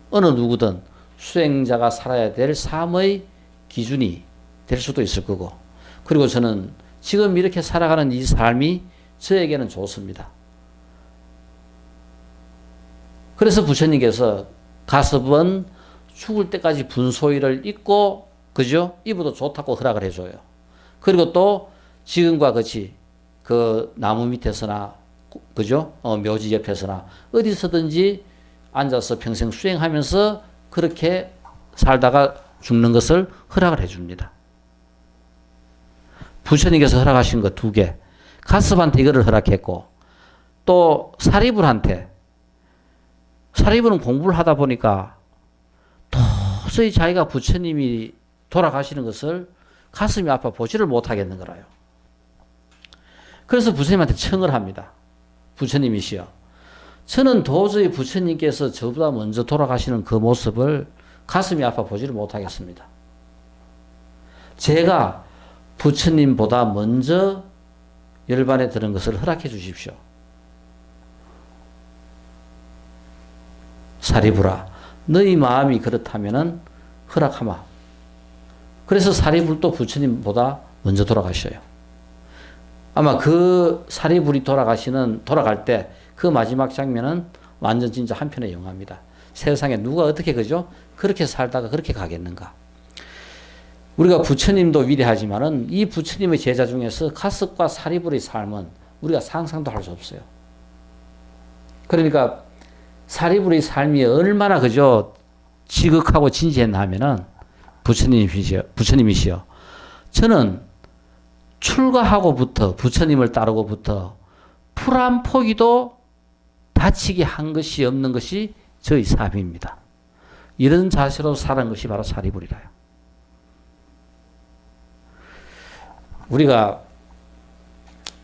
[SPEAKER 2] 어느 누구든 수행자가 살아야 될 삶의 기준이 될 수도 있을 거고 그리고 저는 지금 이렇게 살아가는 이 삶이 저에게는 좋습니다. 그래서 부처님께서 가습은 죽을 때까지 분소이를 입고 그죠? 입어도 좋다고 허락을 해줘요. 그리고 또 지금과 같이 그 나무 밑에서나 그죠? 묘지 옆에서나 어디서든지 앉아서 평생 수행하면서 그렇게 살다가 죽는 것을 허락을 해줍니다. 부처님께서 허락하신 것 2개. 가습한테 이거를 허락했고 또 사리불한테 사리불은 공부를 하다 보니까 도저히 자기가 부처님이 돌아가시는 것을 가슴이 아파 보지를 못하겠는 거라요. 그래서 부처님한테 청을 합니다. 부처님이시여 저는 도저히 부처님께서 저보다 먼저 돌아가시는 그 모습을 가슴이 아파 보지를 못하겠습니다. 제가 부처님보다 먼저 열반에 드는 것을 허락해 주십시오. 사리불아 너희 마음이 그렇다면은 허락하마. 그래서 사리불도 부처님보다 먼저 돌아가셔요. 아마 그 사리불이 돌아갈 때 그 마지막 장면은 완전 진짜 한편의 영화입니다. 세상에 누가 어떻게 그죠? 그렇게 살다가 그렇게 가겠는가? 우리가 부처님도 위대하지만은 이 부처님의 제자 중에서 가습과 사리불의 삶은 우리가 상상도 할 수 없어요. 그러니까 사리불의 삶이 얼마나 그죠? 지극하고 진지했나 하면은 부처님이시여. 저는 출가하고부터 부처님을 따르고부터 풀 한 포기도 다치게 한 것이 없는 것이 저의 삶입니다. 이런 자세로 살은 것이 바로 사리불이라요. 우리가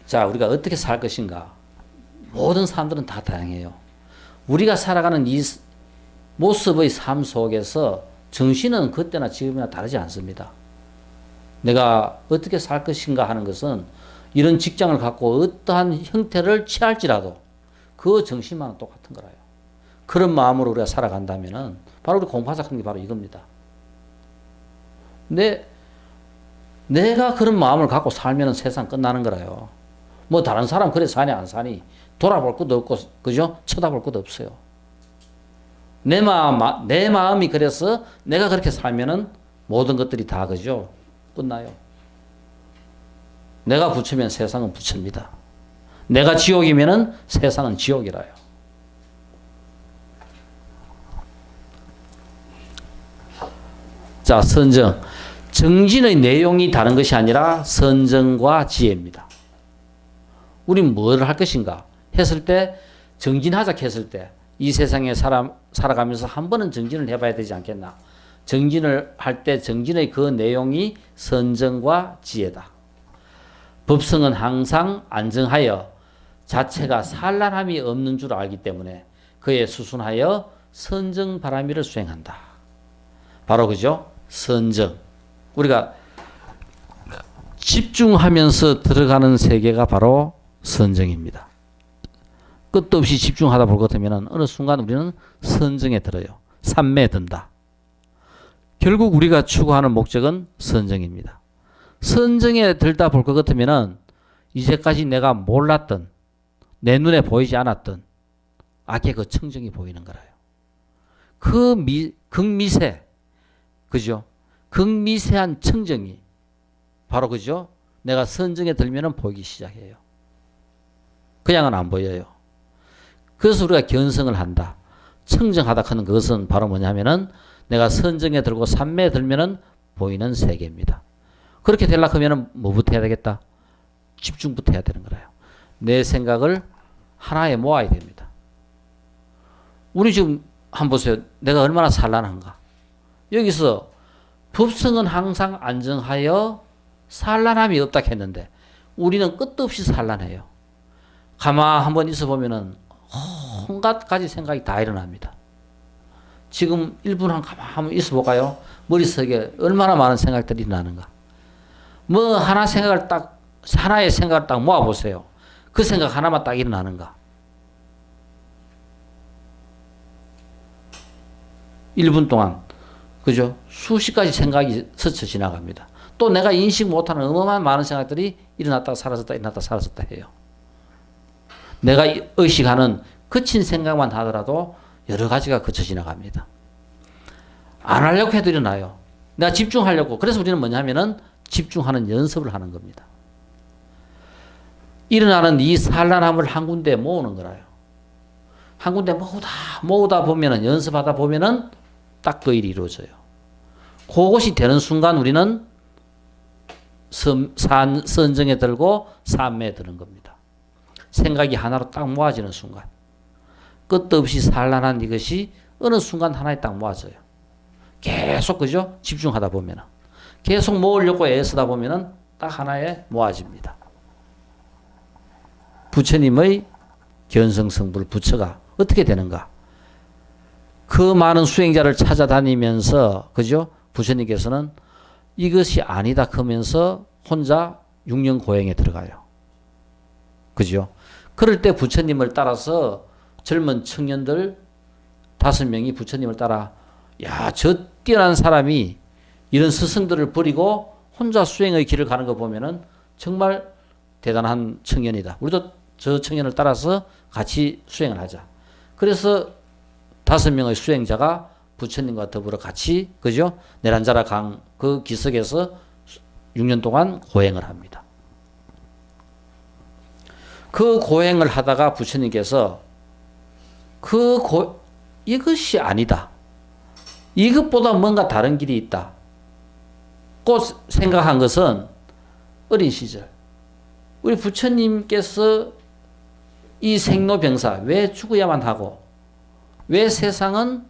[SPEAKER 2] 어떻게 살 것인가? 모든 사람들은 다 다양해요. 우리가 살아가는 이 모습의 삶 속에서 정신은 그때나 지금이나 다르지 않습니다. 내가 어떻게 살 것인가 하는 것은 이런 직장을 갖고 어떠한 형태를 취할지라도 그 정신만은 똑같은 거라요. 그런 마음으로 우리가 살아간다면은 바로 우리 공파삭하는 게 바로 이겁니다. 근데 내가 그런 마음을 갖고 살면은 세상 끝나는 거라요. 뭐 다른 사람 그래 사니 안 사니 돌아볼 것도 없고 그죠? 쳐다볼 것도 없어요. 내 마음이 그래서 내가 그렇게 살면은 모든 것들이 다 그죠? 끝나요. 내가 부처면 세상은 부처입니다. 내가 지옥이면은 세상은 지옥이라요. 자, 선정. 정진의 내용이 다른 것이 아니라 선정과 지혜입니다. 우린 뭐를 할 것인가 했을 때 정진하자 했을 때 이 세상에 살아가면서 한 번은 정진을 해봐야 되지 않겠나. 정진을 할 때 정진의 그 내용이 선정과 지혜다. 법성은 항상 안정하여 자체가 산란함이 없는 줄 알기 때문에 그에 수순하여 선정 바라미를 수행한다. 바로 그죠? 선정. 우리가 집중하면서 들어가는 세계가 바로 선정입니다. 끝도 없이 집중하다 볼 것 같으면 어느 순간 우리는 선정에 들어요. 삼매에 든다. 결국 우리가 추구하는 목적은 선정입니다. 선정에 들다 볼 것 같으면은 이제까지 내가 몰랐던, 내 눈에 보이지 않았던 악의 그 청정이 보이는 거라요. 극미세, 그죠? 극미세한 청정이 바로 그죠? 내가 선정에 들면은 보이기 시작해요. 그냥은 안 보여요. 그래서 우리가 견성을 한다. 청정하다 하는 것은 바로 뭐냐면은 내가 선정에 들고 삼매에 들면은 보이는 세계입니다. 그렇게 되려고 하면은 뭐부터 해야 되겠다? 집중부터 해야 되는 거예요. 내 생각을 하나에 모아야 됩니다. 우리 지금 한번 보세요. 내가 얼마나 산란한가. 여기서 법성은 항상 안정하여 산란함이 없다 했는데 우리는 끝도 없이 산란해요. 가만 한번 있어 보면은 온갖 가지 생각이 다 일어납니다. 지금 1분 한번 있어 볼까요? 머릿속에 얼마나 많은 생각들이 일어나는가. 뭐 하나의 생각을 딱 모아 보세요. 그 생각 하나만 딱 일어나는가. 1분 동안 그죠? 수십 가지 생각이 스쳐 지나갑니다. 또 내가 인식 못하는 어마어마한 많은 생각들이 일어났다가 사라졌다 일어났다 사라졌다 해요. 내가 의식하는 거친 생각만 하더라도 여러 가지가 거쳐 지나갑니다. 안 하려고 해도 일어나요. 내가 집중하려고. 그래서 우리는 뭐냐면은 집중하는 연습을 하는 겁니다. 일어나는 이 산란함을 한 군데 모으는 거라요. 한 군데 모으다 보면은 연습하다 보면은 딱 그 일이 이루어져요. 그것이 되는 순간 우리는 선정에 들고 삼매에 드는 겁니다. 생각이 하나로 딱 모아지는 순간. 끝도 없이 산란한 이것이 어느 순간 하나에 딱 모아져요. 계속 그죠? 집중하다 보면은. 계속 모으려고 애쓰다 보면은 딱 하나에 모아집니다. 부처님의 견성성불 부처가 어떻게 되는가? 그 많은 수행자를 찾아다니면서 그죠? 부처님께서는 이것이 아니다 하면서 혼자 6년 고행에 들어가요. 그죠? 그럴 때 부처님을 따라서 젊은 청년들 5명이 부처님을 따라 야, 저 뛰어난 사람이 이런 스승들을 버리고 혼자 수행의 길을 가는 거 보면은 정말 대단한 청년이다. 우리도 저 청년을 따라서 같이 수행을 하자. 그래서 5명의 수행자가 부처님과 더불어 같이 그죠? 내란자라 강 그 기슭에서 6년 동안 고행을 합니다. 그 고행을 하다가 부처님께서 이것이 아니다. 이것보다 뭔가 다른 길이 있다. 꼭 생각한 것은 어린 시절. 우리 부처님께서 이 생로병사 왜 죽어야만 하고 왜 세상은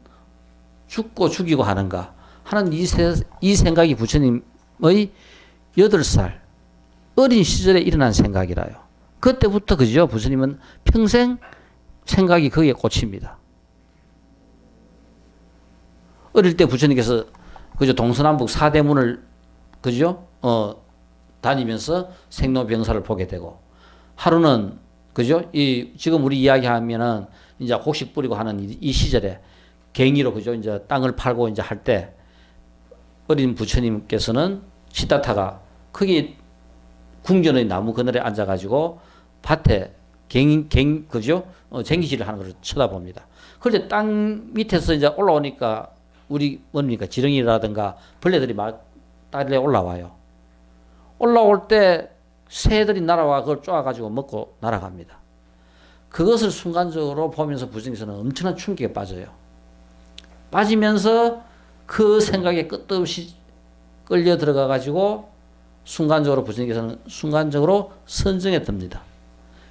[SPEAKER 2] 죽고 죽이고 하는가 하는 이 생각이 부처님의 8살 어린 시절에 일어난 생각이라요. 그때부터 그죠? 부처님은 평생 생각이 거기에 꽂힙니다. 어릴 때 부처님께서 그죠? 동서남북 4대문을 그죠? 다니면서 생로병사를 보게 되고 하루는 그죠? 지금 우리 이야기하면은 이제 곡식 뿌리고 하는 이 시절에 갱이로 그죠? 이제 땅을 팔고 이제 할 때 어린 부처님께서는 시다타가 거기 궁전의 나무 그늘에 앉아가지고 밭에 그죠? 쟁기질을 하는 것을 쳐다봅니다. 그런데 땅 밑에서 이제 올라오니까 우리 뭡니까? 지렁이라든가 벌레들이 막 딸에 올라와요. 올라올 때 새들이 날아와 그걸 쪼아가지고 먹고 날아갑니다. 그것을 순간적으로 보면서 부처님께서는 엄청난 충격에 빠져요. 빠지면서 그 생각에 끝도 없이 끌려 들어가가지고 순간적으로 부처님께서는 순간적으로 선정에 듭니다.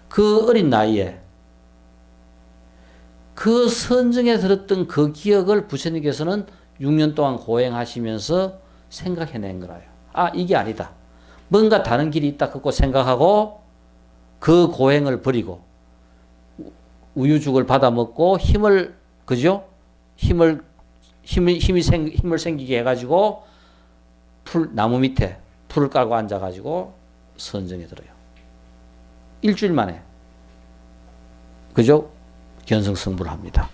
[SPEAKER 2] 그 어린 나이에 그 선정에 들었던 그 기억을 부처님께서는 6년 동안 고행하시면서 생각해낸 거라요. 아, 이게 아니다. 뭔가 다른 길이 있다 그거 생각하고 그 고행을 버리고 우유죽을 받아 먹고 힘을 그죠? 힘을 생기게 해가지고 나무 밑에 풀을 깔고 앉아가지고 선정에 들어요. 일주일 만에 그죠? 견성성불을 합니다.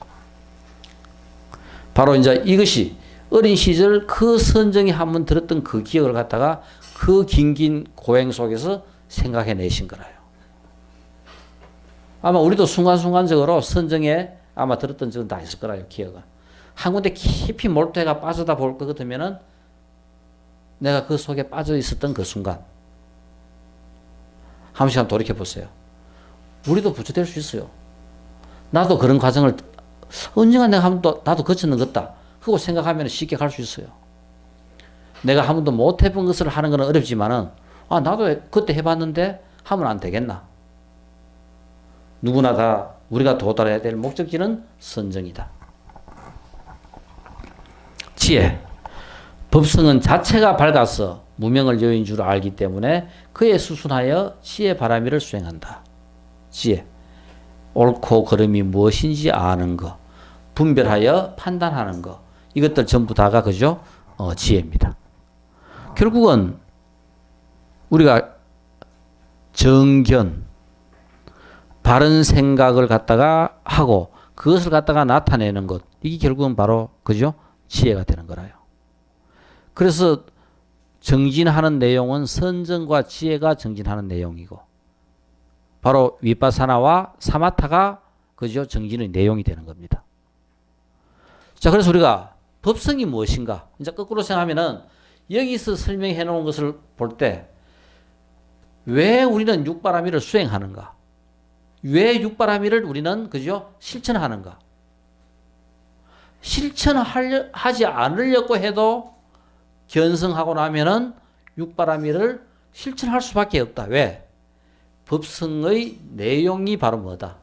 [SPEAKER 2] 바로 이제 이것이 어린 시절 그 선정이 한번 들었던 그 기억을 갖다가 그 긴긴 고행 속에서 생각해내신 거라요. 아마 우리도 순간순간적으로 선정에 아마 들었던 적은 다 있을 거라요. 기억은. 한 군데 깊이 몰두해가 빠져다 볼 것 같으면은 내가 그 속에 빠져 있었던 그 순간 한 번씩 한번 돌이켜 보세요. 우리도 부처될 수 있어요. 나도 그런 과정을 언젠가 내가 한 번도 나도 거쳤는 것 같다. 그거 생각하면 쉽게 갈 수 있어요. 내가 한 번도 못 해본 것을 하는 건 어렵지만은 나도 그때 해봤는데 하면 안 되겠나. 누구나 다 우리가 도달해야 될 목적지는 선정이다. 지혜. 법성은 자체가 밝아서 무명을 여인 줄 알기 때문에 그에 수순하여 지혜 바라미를 수행한다. 지혜. 옳고 그름이 무엇인지 아는 것. 분별하여 판단하는 것. 이것들 전부 다가 그죠? 지혜입니다. 결국은 우리가 정견, 바른 생각을 갖다가 하고 그것을 갖다가 나타내는 것. 이게 결국은 바로 그죠? 지혜가 되는 거라요. 그래서 정진하는 내용은 선정과 지혜가 정진하는 내용이고 바로 위파사나와 사마타가 그죠? 정진의 내용이 되는 겁니다. 자, 그래서 우리가 법성이 무엇인가? 이제 거꾸로 생각하면은 여기서 설명해 놓은 것을 볼 때 왜 우리는 육바라미를 수행하는가? 왜 육바라미를 우리는 그죠? 실천하는가? 실천하지 않으려고 해도 견성하고 나면은 육바라미를 실천할 수밖에 없다. 왜? 법성의 내용이 바로 뭐다?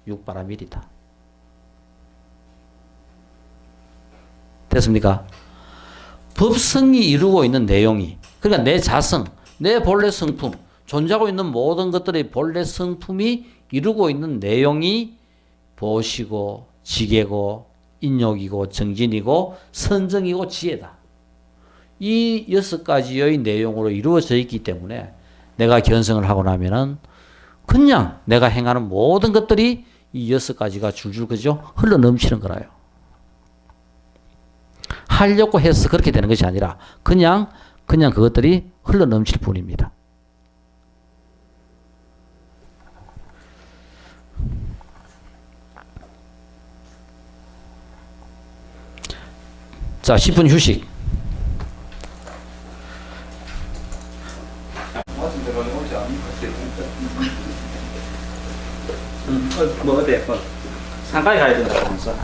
[SPEAKER 2] 육바라밀이다. 됐습니까? 법성이 이루고 있는 내용이 그러니까 내 자성, 내 본래 성품, 존재하고 있는 모든 것들의 본래 성품이 이루고 있는 내용이 보시고 지계고 인욕이고 정진이고 선정이고 지혜다. 이 6가지의 내용으로 이루어져 있기 때문에 내가 견성을 하고 나면은 그냥 내가 행하는 모든 것들이 이 6가지가 줄줄 그죠? 흘러 넘치는 거라요. 하려고 해서 그렇게 되는 것이 아니라 그냥 그것들이 흘러 넘칠 뿐입니다. 자, 10분 휴식.
[SPEAKER 1] 맞은 데가 오지 않을까?
[SPEAKER 2] 뭐 어때? 상가에 가야 된다면서.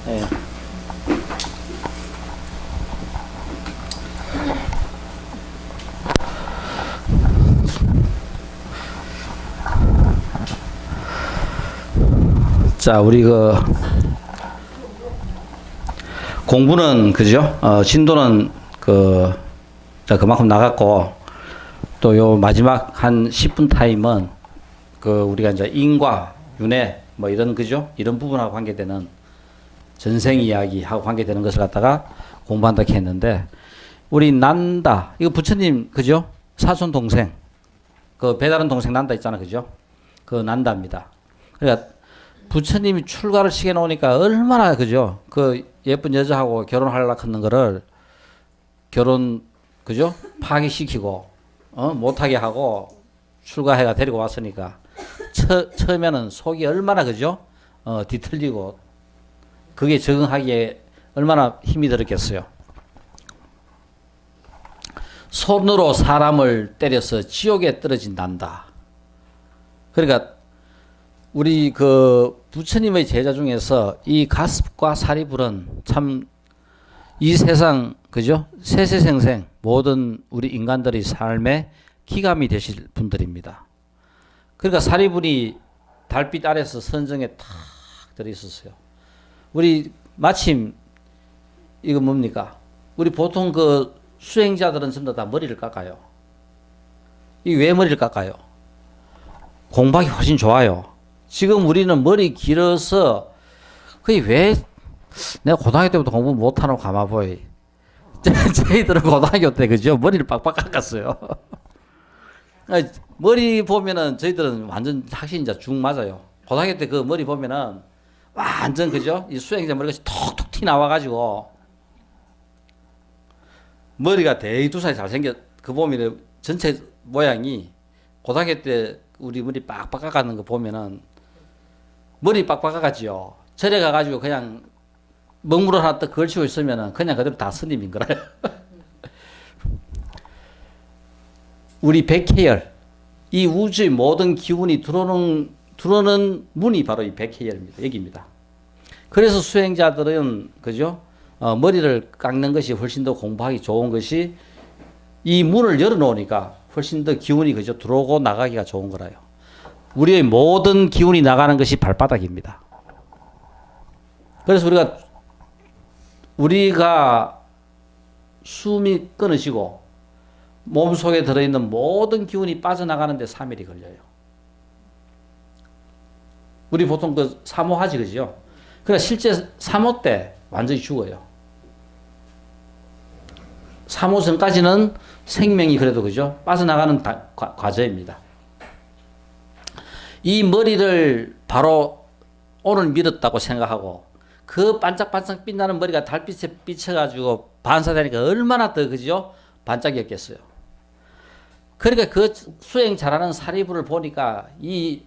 [SPEAKER 2] 네. 자, 우리 공부는 그죠? 진도는 그만큼 나갔고 또 요 마지막 한 10분 타임은 우리가 이제 인과 윤회 뭐 이런 그죠? 이런 부분하고 관계되는 전생 이야기하고 관계되는 것을 갖다가 공부한다 했는데 우리 난다 이거 부처님 그죠? 사촌 동생 배다른 동생 난다 있잖아 그죠? 그 난다입니다. 그러니까 부처님이 출가를 시켜 놓으니까 얼마나 그죠? 예쁜 여자하고 결혼하려고 하는 거를 그죠? 파기시키고 못하게 하고 출가해가 데리고 왔으니까 처음에는 속이 얼마나 그죠? 뒤틀리고 그게 적응하기에 얼마나 힘이 들었겠어요. 손으로 사람을 때려서 지옥에 떨어진단다. 그러니까 우리 부처님의 제자 중에서 이 가습과 사리불은 참 이 세상 그죠? 세세생생 모든 우리 인간들의 삶에 기감이 되실 분들입니다. 그러니까 사리불이 달빛 아래서 선정에 탁 들어있었어요. 우리 마침 이거 뭡니까? 우리 보통 수행자들은 전부 다 머리를 깎아요. 이 왜 머리를 깎아요? 공부하기 훨씬 좋아요. 지금 우리는 머리 길어서 그게 왜 내가 고등학교 때부터 공부 못하는 가마보이 저희들은 고등학교 때 그죠? 머리를 빡빡 깎았어요. 머리 보면은 저희들은 완전 확실히 이제 죽 맞아요. 고등학교 때 머리 보면은 완전 그죠? 이 수행자 머리가 톡톡 튀 나와가지고 머리가 대두사에 잘생겨. 그 보면 전체 모양이 고등학교 때 우리 머리 빡빡 깎아는 거 보면은 머리 빡빡 깎았지요. 절에 가가지고 그냥 먹물을 하나 딱 걸치고 있으면은 그냥 그대로 다 스님인 거라요. 우리 백회열, 이 우주의 모든 기운이 들어오는 문이 바로 이 백회열입니다. 여기입니다. 그래서 수행자들은 그죠? 머리를 깎는 것이 훨씬 더 공부하기 좋은 것이 이 문을 열어놓으니까 훨씬 더 기운이 그죠? 들어오고 나가기가 좋은 거라요. 우리의 모든 기운이 나가는 것이 발바닥입니다. 그래서 우리가 숨이 끊어지고 몸속에 들어있는 모든 기운이 빠져나가는데 3일이 걸려요. 우리 보통 그 사모하지 그죠? 그러니까 실제 사모 때 완전히 죽어요. 사모 전까지는 생명이 그래도 그죠? 빠져나가는 과정입니다. 이 머리를 바로 오늘 밀었다고 생각하고 그 반짝반짝 빛나는 머리가 달빛에 비쳐가지고 반사되니까 얼마나 더 그죠? 반짝이었겠어요. 그러니까 그 수행 잘하는 사리부를 보니까 이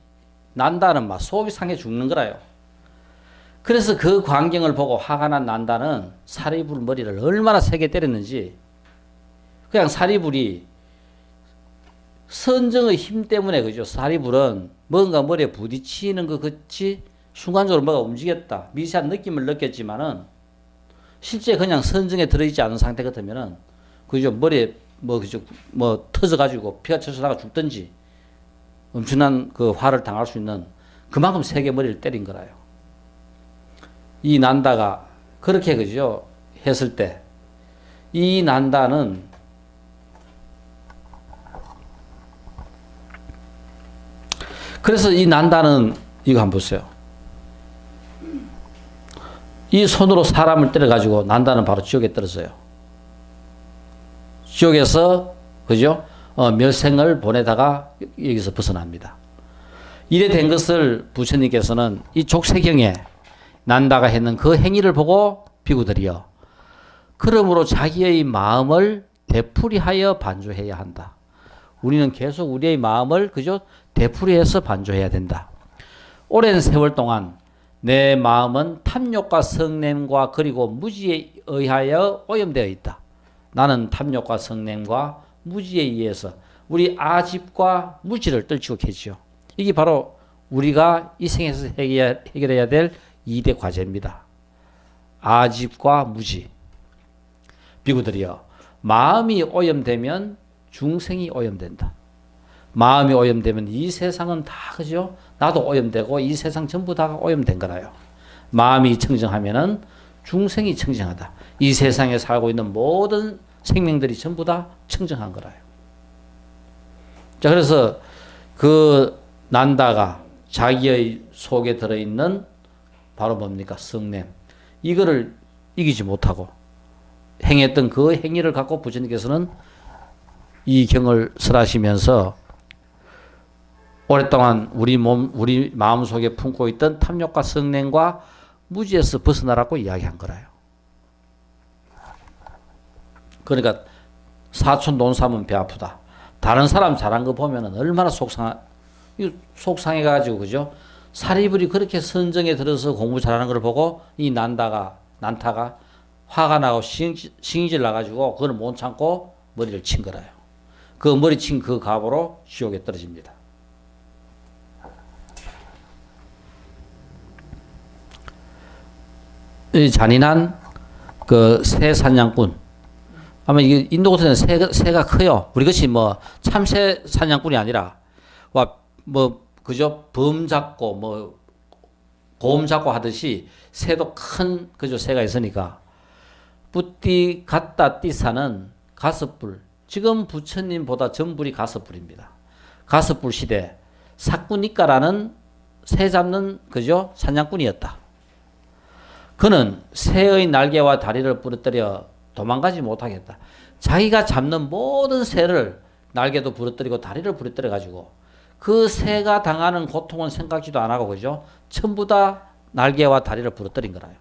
[SPEAKER 2] 난다는 막 속이 상해 죽는 거라요. 그래서 그 광경을 보고 화가 난 난다는 사리불 머리를 얼마나 세게 때렸는지 그냥 사리불이 선정의 힘 때문에 그죠? 사리불은 뭔가 머리에 부딪히는 것 같이 순간적으로 뭐가 움직였다. 미세한 느낌을 느꼈지만은 실제 그냥 선정에 들어있지 않은 상태 같으면은 그죠? 머리에 그죠? 터져가지고 피가 쳐서 죽든지 엄청난 그 화를 당할 수 있는 그만큼 세게 머리를 때린 거라요. 이 난다가 그렇게 그죠? 했을 때 이 난다는 그래서 이 난다는 이거 한번 보세요. 이 손으로 사람을 때려가지고 난다는 바로 지옥에 떨어져요. 지옥에서 그죠? 멸생을 보내다가 여기서 벗어납니다. 이래 된 것을 부처님께서는 이 족쇄경에 난다가 했는 그 행위를 보고 비구들이여 그러므로 자기의 마음을 되풀이하여 반조해야 한다. 우리는 계속 우리의 마음을 그죠? 되풀이해서 반조해야 된다. 오랜 세월 동안 내 마음은 탐욕과 성냄과 그리고 무지에 의하여 오염되어 있다. 나는 탐욕과 성냄과 무지에 의해서 우리 아집과 무지를 떨치고 계시오. 이게 바로 우리가 이 생에서 해결해야 될 2대 과제입니다. 아집과 무지. 비구들이여 마음이 오염되면 중생이 오염된다. 마음이 오염되면 이 세상은 다 그죠? 나도 오염되고 이 세상 전부 다가 오염된 거라요. 마음이 청정하면은 중생이 청정하다. 이 세상에 살고 있는 모든 생명들이 전부 다 청정한 거라요. 자, 그래서 그 난다가 자기의 속에 들어있는 바로 뭡니까? 성냄. 이거를 이기지 못하고 행했던 그 행위를 갖고 부처님께서는 이 경을 설하시면서 오랫동안 우리 마음 속에 품고 있던 탐욕과 성냄과 무지에서 벗어나라고 이야기한 거라요. 그러니까 사촌 돈 사면 배 아프다. 다른 사람 잘한 거 보면은 얼마나 속상해가지고 그죠? 사리불이 그렇게 선정에 들어서 공부 잘하는 걸 보고 이 난타가 화가 나고 신경질 나가지고 그걸 못 참고 머리를 친 거라요. 그 머리 친 그 값으로 지옥에 떨어집니다. 이 잔인한 그 새 사냥꾼. 아마 이게 인도 같은 새가 커요. 우리 것이 뭐 참새 사냥꾼이 아니라 그죠? 범 잡고 곰 잡고 하듯이 새도 큰 그죠? 새가 있으니까 뿌띠 갖다 띠사는 가섭불. 지금 부처님보다 전불이 가섭불입니다. 가섭불 시대 사꾸니까라는 새 잡는 그죠? 사냥꾼이었다. 그는 새의 날개와 다리를 부러뜨려 도망가지 못하겠다. 자기가 잡는 모든 새를 날개도 부러뜨리고 다리를 부러뜨려 가지고 그 새가 당하는 고통은 생각지도 안 하고 그죠? 전부 다 날개와 다리를 부러뜨린 거라요.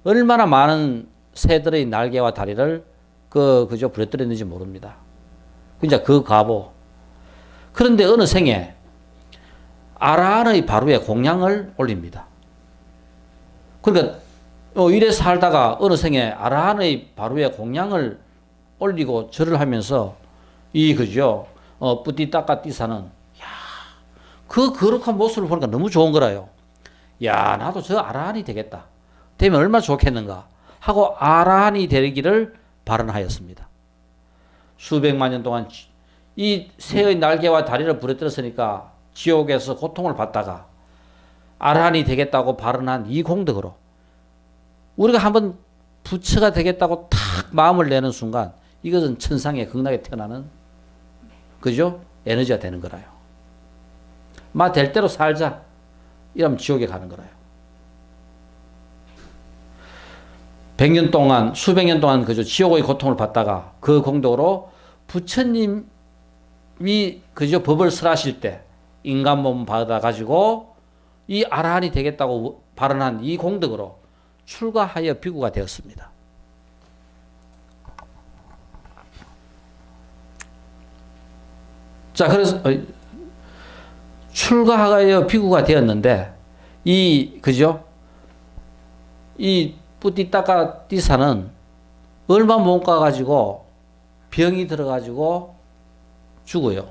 [SPEAKER 2] 얼마나 많은 새들의 날개와 다리를 그죠? 부려뜨렸는지 모릅니다. 그러니까 그 과보. 그런데 어느 생에 아라한의 바로에 공양을 올립니다. 그러니까 이래 살다가 어느 생에 아라한의 바로에 공양을 올리고 절을 하면서 그죠? 뿌띠따까 띠사는 야, 그 거룩한 모습을 보니까 너무 좋은 거라요. 야, 나도 저 아라한이 되겠다. 되면 얼마나 좋겠는가 하고 아라한이 되기를 발언하였습니다. 수백만 년 동안 이 새의 날개와 다리를 부러뜨렸으니까 지옥에서 고통을 받다가 아라한이 되겠다고 발언한 이 공덕으로 우리가 한번 부처가 되겠다고 탁 마음을 내는 순간 이것은 천상에 극락에 태어나는 그죠? 에너지가 되는 거라요. 될 대로 살자 이러면 지옥에 가는 거라요. 100년 동안 수백 년 동안 그죠? 지옥의 고통을 받다가 그 공덕으로 부처님이 그죠? 법을 설하실 때 인간 몸 받아 가지고 이 아라한이 되겠다고 발언한 이 공덕으로 출가하여 비구가 되었습니다. 자, 그래서 출가하여 비구가 되었는데 그죠? 이 뿌띠따까 띠사는 얼마 못 가가지고 병이 들어가지고 죽어요.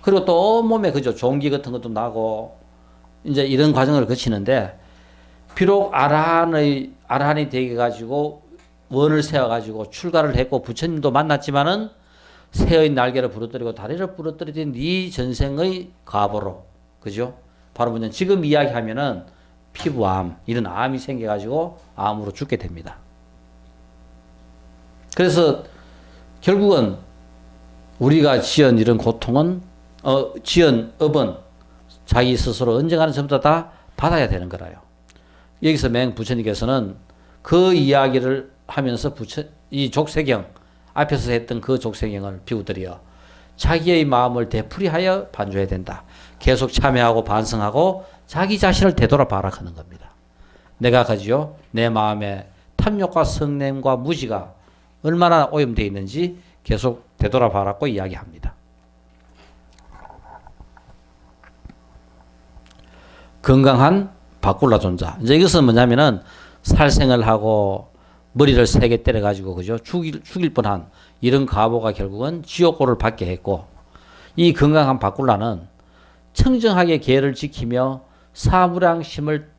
[SPEAKER 2] 그리고 또 몸에 그죠? 종기 같은 것도 나고 이제 이런 과정을 거치는데 비록 아라한이 되게 가지고 원을 세워가지고 출가를 했고 부처님도 만났지만은 새의 날개를 부러뜨리고 다리를 부러뜨리던 이 전생의 과보로 그죠? 바로 뭐냐 지금 이야기하면은 피부암 이런 암이 생겨가지고 암으로 죽게 됩니다. 그래서 결국은 우리가 지은 이런 고통은 지은 업은 자기 스스로 언젠가는 전부 다 받아야 되는 거라요. 여기서 부처님께서는 그 이야기를 하면서 이 족쇄경 앞에서 했던 그 족쇄경을 비우드려 자기의 마음을 되풀이하여 반조해야 된다. 계속 참여하고 반성하고 자기 자신을 되돌아봐라 하는 겁니다. 내가 가지요 내 마음에 탐욕과 성냄과 무지가 얼마나 오염되어 있는지 계속 되돌아봐라고 이야기합니다. 건강한 바꿀라 존자. 이제 이것은 뭐냐면은 살생을 하고 머리를 세게 때려가지고 그죠 죽일 뻔한 이런 과보가 결국은 지옥고를 받게 했고 이 건강한 바꿀라는 청정하게 계를 지키며 사무량심을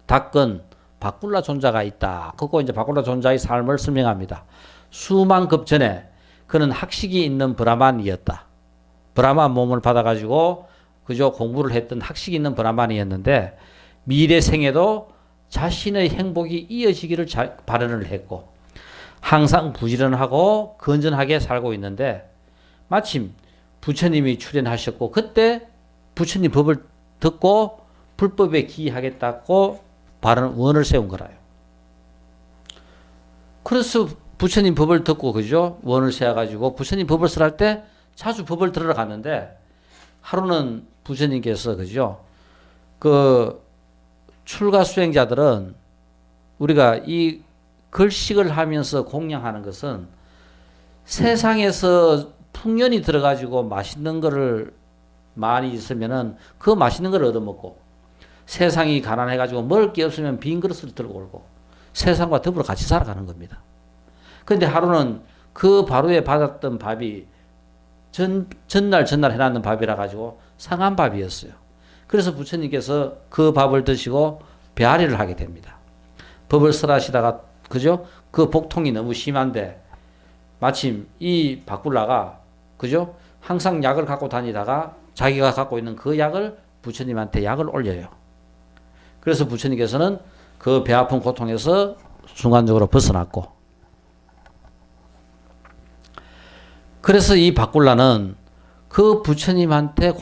[SPEAKER 2] 닦은 바꿀라 존자가 있다. 그거 이제 바꿀라 존자의 삶을 설명합니다. 수만 급 전에 그는 학식이 있는 브라만이었다. 브라만 몸을 받아가지고 그죠 공부를 했던 학식이 있는 브라만이었는데 미래 생에도 자신의 행복이 이어지기를 발언을 했고 항상 부지런하고 건전하게 살고 있는데 마침 부처님이 출현하셨고 그때 부처님 법을 듣고 불법에 기하겠다고 원을 세운 거라요. 그래서 부처님 법을 듣고 그죠 원을 세워가지고 부처님 법을 설할 때 자주 법을 들으러 갔는데 하루는 부처님께서 그죠 그 출가 수행자들은 우리가 이 글식을 하면서 공양하는 것은 세상에서 풍년이 들어가지고 맛있는 거를 많이 있으면은 그 맛있는 걸 얻어먹고 세상이 가난해가지고 먹을 게 없으면 빈 그릇을 들고 오고 세상과 더불어 같이 살아가는 겁니다. 그런데 하루는 그 바로에 받았던 밥이 전날 해놨는 밥이라 가지고 상한 밥이었어요. 그래서 부처님께서 그 밥을 드시고 배앓이를 하게 됩니다. 법을 설하시다가 그죠? 그 복통이 너무 심한데 마침 이 바꿀라가 그죠? 항상 약을 갖고 다니다가 자기가 갖고 있는 그 약을 부처님한테 약을 올려요. 그래서 부처님께서는 그 배 아픈 고통에서 순간적으로 벗어났고 그래서 이 바꿀라는 그 부처님한테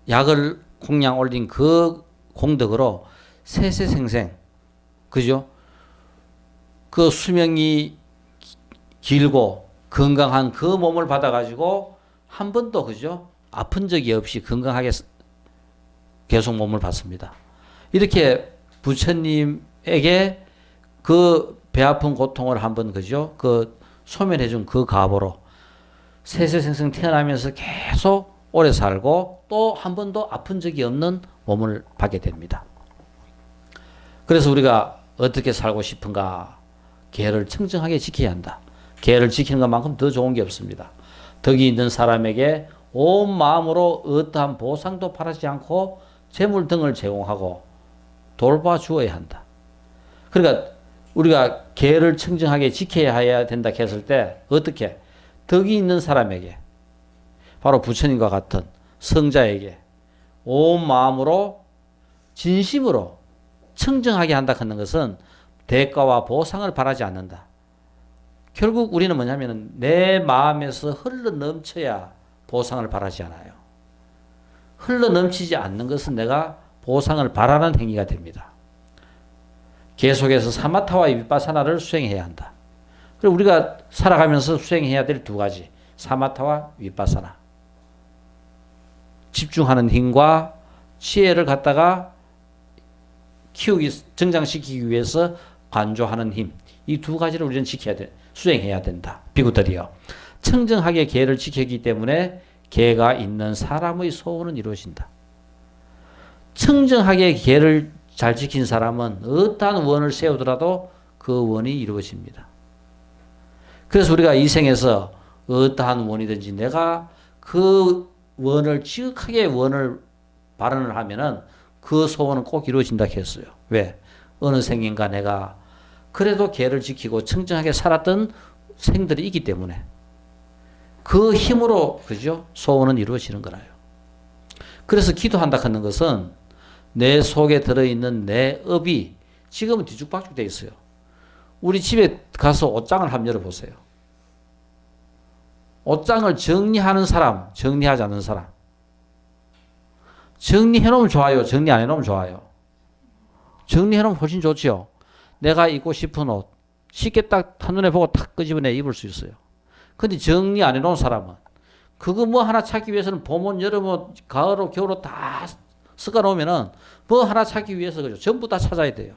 [SPEAKER 2] 약을 공양 올린 그 공덕으로 세세생생 그죠? 그 수명이 길고 건강한 그 몸을 받아가지고 한 번도 그죠? 아픈 적이 없이 건강하게 계속 몸을 받습니다. 이렇게 부처님에게 그 배 아픈 고통을 한번 그죠? 그 소멸해준 그 가보로 세세생생 태어나면서 계속 오래 살고 또 한 번도 아픈 적이 없는 몸을 받게 됩니다. 그래서 우리가 어떻게 살고 싶은가? 계를 청정하게 지켜야 한다. 계를 지키는 것만큼 더 좋은 게 없습니다. 덕이 있는 사람에게 온 마음으로 어떠한 보상도 바라지 않고 재물 등을 제공하고 돌봐주어야 한다. 그러니까 우리가 계를 청정하게 지켜야 된다 했을 때 어떻게? 덕이 있는 사람에게 바로 부처님과 같은 성자에게 온 마음으로 진심으로 청정하게 한다 하는 것은 대가와 보상을 바라지 않는다. 결국 우리는 뭐냐면 내 마음에서 흘러 넘쳐야 보상을 바라지 않아요. 흘러 넘치지 않는 것은 내가 보상을 바라는 행위가 됩니다. 계속해서 사마타와 위파사나를 수행해야 한다. 그리고 우리가 살아가면서 수행해야 될 두 가지, 사마타와 위파사나. 집중하는 힘과 지혜를 갖다가 정장시키기 위해서 관조하는 힘, 이 두 가지를 우리는 수행해야 된다. 비구들이요. 청정하게 계를 지키기 때문에 계가 있는 사람의 소원은 이루어진다. 청정하게 계를 잘 지킨 사람은 어떠한 원을 세우더라도 그 원이 이루어집니다. 그래서 우리가 이 생에서 어떠한 원이든지 내가 그 원을 지극하게 원을 발언을 하면은 그 소원은 꼭 이루어진다 했어요. 왜? 어느 생인가 내가 그래도 계를 지키고 청정하게 살았던 생들이 있기 때문에 그 힘으로 그죠? 소원은 이루어지는 거라요. 그래서 기도한다 하는 것은 내 속에 들어있는 내 업이 지금은 뒤죽박죽 돼 있어요. 우리 집에 가서 옷장을 한번 열어보세요. 옷장을 정리하는 사람, 정리하지 않는 사람. 정리해놓으면 좋아요. 정리 안 해놓으면 좋아요. 정리해놓으면 훨씬 좋지요. 내가 입고 싶은 옷 쉽게 딱 한눈에 보고 탁 끄집어내 입을 수 있어요. 근데 정리 안 해놓은 사람은 그거 뭐 하나 찾기 위해서는 봄, 여름, 가을, 겨울 다 섞어 놓으면은 뭐 하나 찾기 위해서 그죠. 전부 다 찾아야 돼요.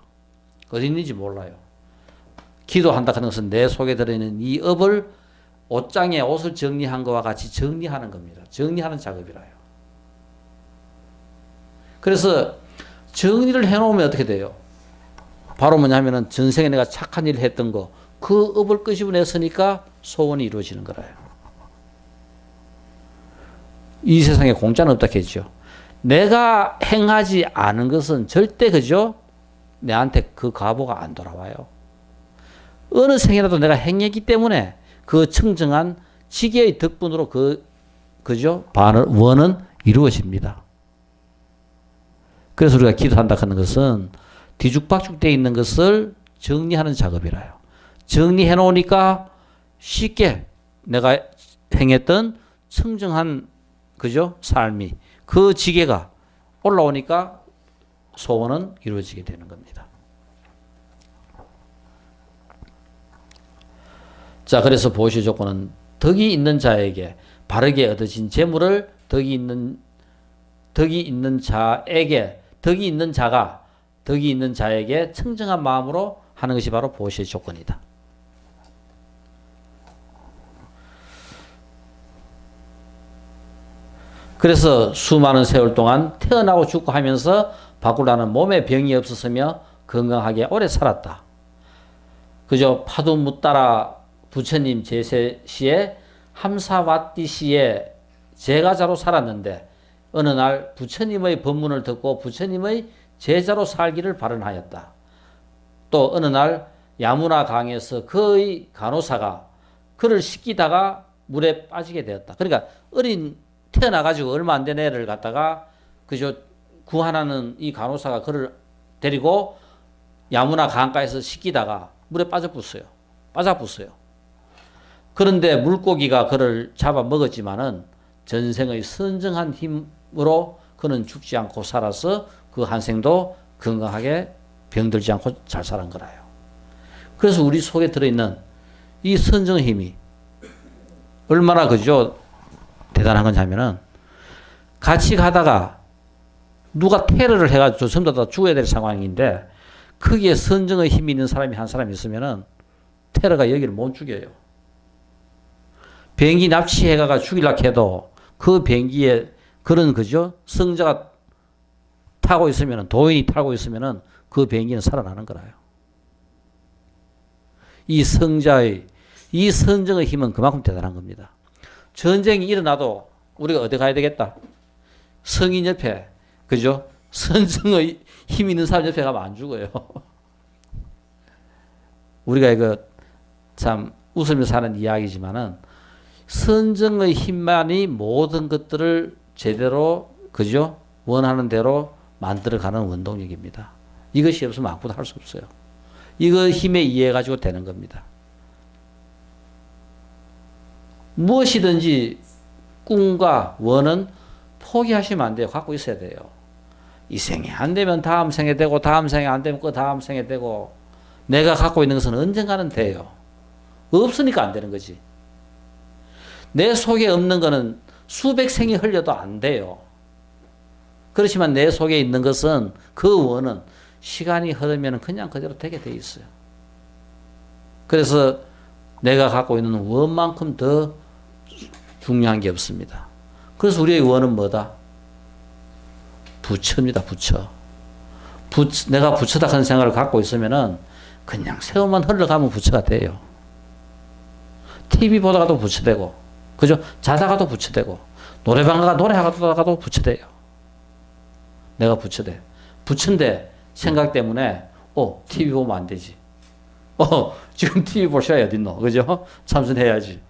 [SPEAKER 2] 어디 있는지 몰라요. 기도한다 하는 것은 내 속에 들어있는 이 업을 옷장에 옷을 정리한 것과 같이 정리하는 겁니다. 정리하는 작업이라요. 그래서 정리를 해놓으면 어떻게 돼요? 바로 뭐냐면은 전생에 내가 착한 일을 했던 거, 그 업을 끄집어냈으니까 소원이 이루어지는 거라요. 이 세상에 공짜는 없다 했죠. 내가 행하지 않은 것은 절대 그죠? 내한테 그 가보가 안 돌아와요. 어느 생이라도 내가 행했기 때문에 그 청정한 지계의 덕분으로 그죠? 원은 이루어집니다. 그래서 우리가 기도한다 하는 것은 뒤죽박죽 되어 있는 것을 정리하는 작업이라요. 정리해 놓으니까 쉽게 내가 행했던 청정한 그죠? 삶이 그 지계가 올라오니까 소원은 이루어지게 되는 겁니다. 자, 그래서 보시 조건은 덕이 있는 자에게 바르게 얻어진 재물을 덕이 있는 자에게 청정한 마음으로 하는 것이 바로 보시의 조건이다. 그래서 수많은 세월 동안 태어나고 죽고 하면서 바꾸라는 몸에 병이 없었으며 건강하게 오래 살았다. 그저 파도 묻따라 부처님 제세 시에 함사와띠 시에 제가자로 살았는데 어느 날 부처님의 법문을 듣고 부처님의 제자로 살기를 발언하였다. 또 어느 날 야무나 강에서 그의 간호사가 그를 씻기다가 물에 빠지게 되었다. 그러니까 태어나가지고 얼마 안 된 애를 갖다가 그저 구하나는 이 간호사가 그를 데리고 야무나 강가에서 씻기다가 물에 빠져붙어요. 그런데 물고기가 그를 잡아 먹었지만은 전생의 선정한 힘으로 그는 죽지 않고 살아서 그 한 생도 건강하게 병들지 않고 잘 살은 거라요. 그래서 우리 속에 들어있는 이 선정 힘이 얼마나 그죠? 대단한 건지 하면은 같이 가다가 누가 테러를 해가지고 전부 다 죽어야 될 상황인데 거기에 선정의 힘이 있는 사람이 한 사람 있으면은 테러가 여기를 못 죽여요. 비행기 납치해가 죽이려 해도 그 비행기에 그런 그죠? 성자가 타고 있으면 도인이 타고 있으면 그 비행기는 살아나는 거라요. 이 성자의 이 선정의 힘은 그만큼 대단한 겁니다. 전쟁이 일어나도 우리가 어디 가야 되겠다? 성인 옆에 그죠? 선정의 힘 있는 사람 옆에 가면 안 죽어요. 우리가 이거 참 웃으면서 하는 이야기지만은 선정의 힘만이 모든 것들을 제대로 그죠? 원하는 대로 만들어가는 원동력입니다. 이것이 없으면 아무것도 할 수 없어요. 이거 힘에 의해 가지고 되는 겁니다. 무엇이든지 꿈과 원은 포기하시면 안 돼요. 갖고 있어야 돼요. 이 생에 안 되면 다음 생에 되고 다음 생에 안 되면 그 다음 생에 되고 내가 갖고 있는 것은 언젠가는 돼요. 없으니까 안 되는 거지. 내 속에 없는 거는 수백 생이 흘려도 안 돼요. 그렇지만 내 속에 있는 것은 그 원은 시간이 흐르면 그냥 그대로 되게 돼 있어요. 그래서 내가 갖고 있는 원만큼 더 중요한 게 없습니다. 그래서 우리의 원은 뭐다? 부처입니다. 부처. 내가 부처다 하는 생각을 갖고 있으면은 그냥 세월만 흘러가면 부처가 돼요. TV 보다가도 부처되고, 그죠? 자다가도 부처되고, 노래방 가가 노래하다가도 부처돼요. 내가 부처돼. 부처인데 생각 때문에, TV 보면 안 되지. 지금 TV 볼 시간이 어딨노? 그죠? 참선해야지.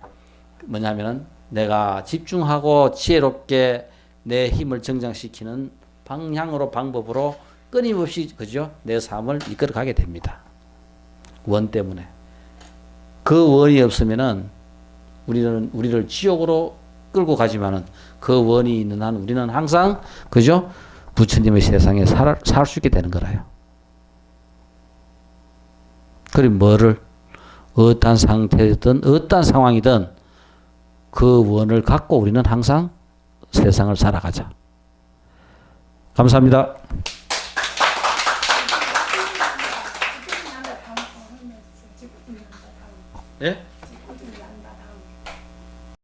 [SPEAKER 2] 뭐냐면은 내가 집중하고 지혜롭게 내 힘을 정장시키는 방향으로 방법으로 끊임없이 그죠? 내 삶을 이끌어 가게 됩니다. 원 때문에. 그 원이 없으면은 우리를 지옥으로 끌고 가지만은 그 원이 있는 한 우리는 항상 그죠? 부처님의 세상에 살 수 있게 되는 거라요. 그리고 뭐를 어떠한 상태든 어떠한 상황이든 그 원을 갖고 우리는 항상 세상을 살아가자. 감사합니다. 예?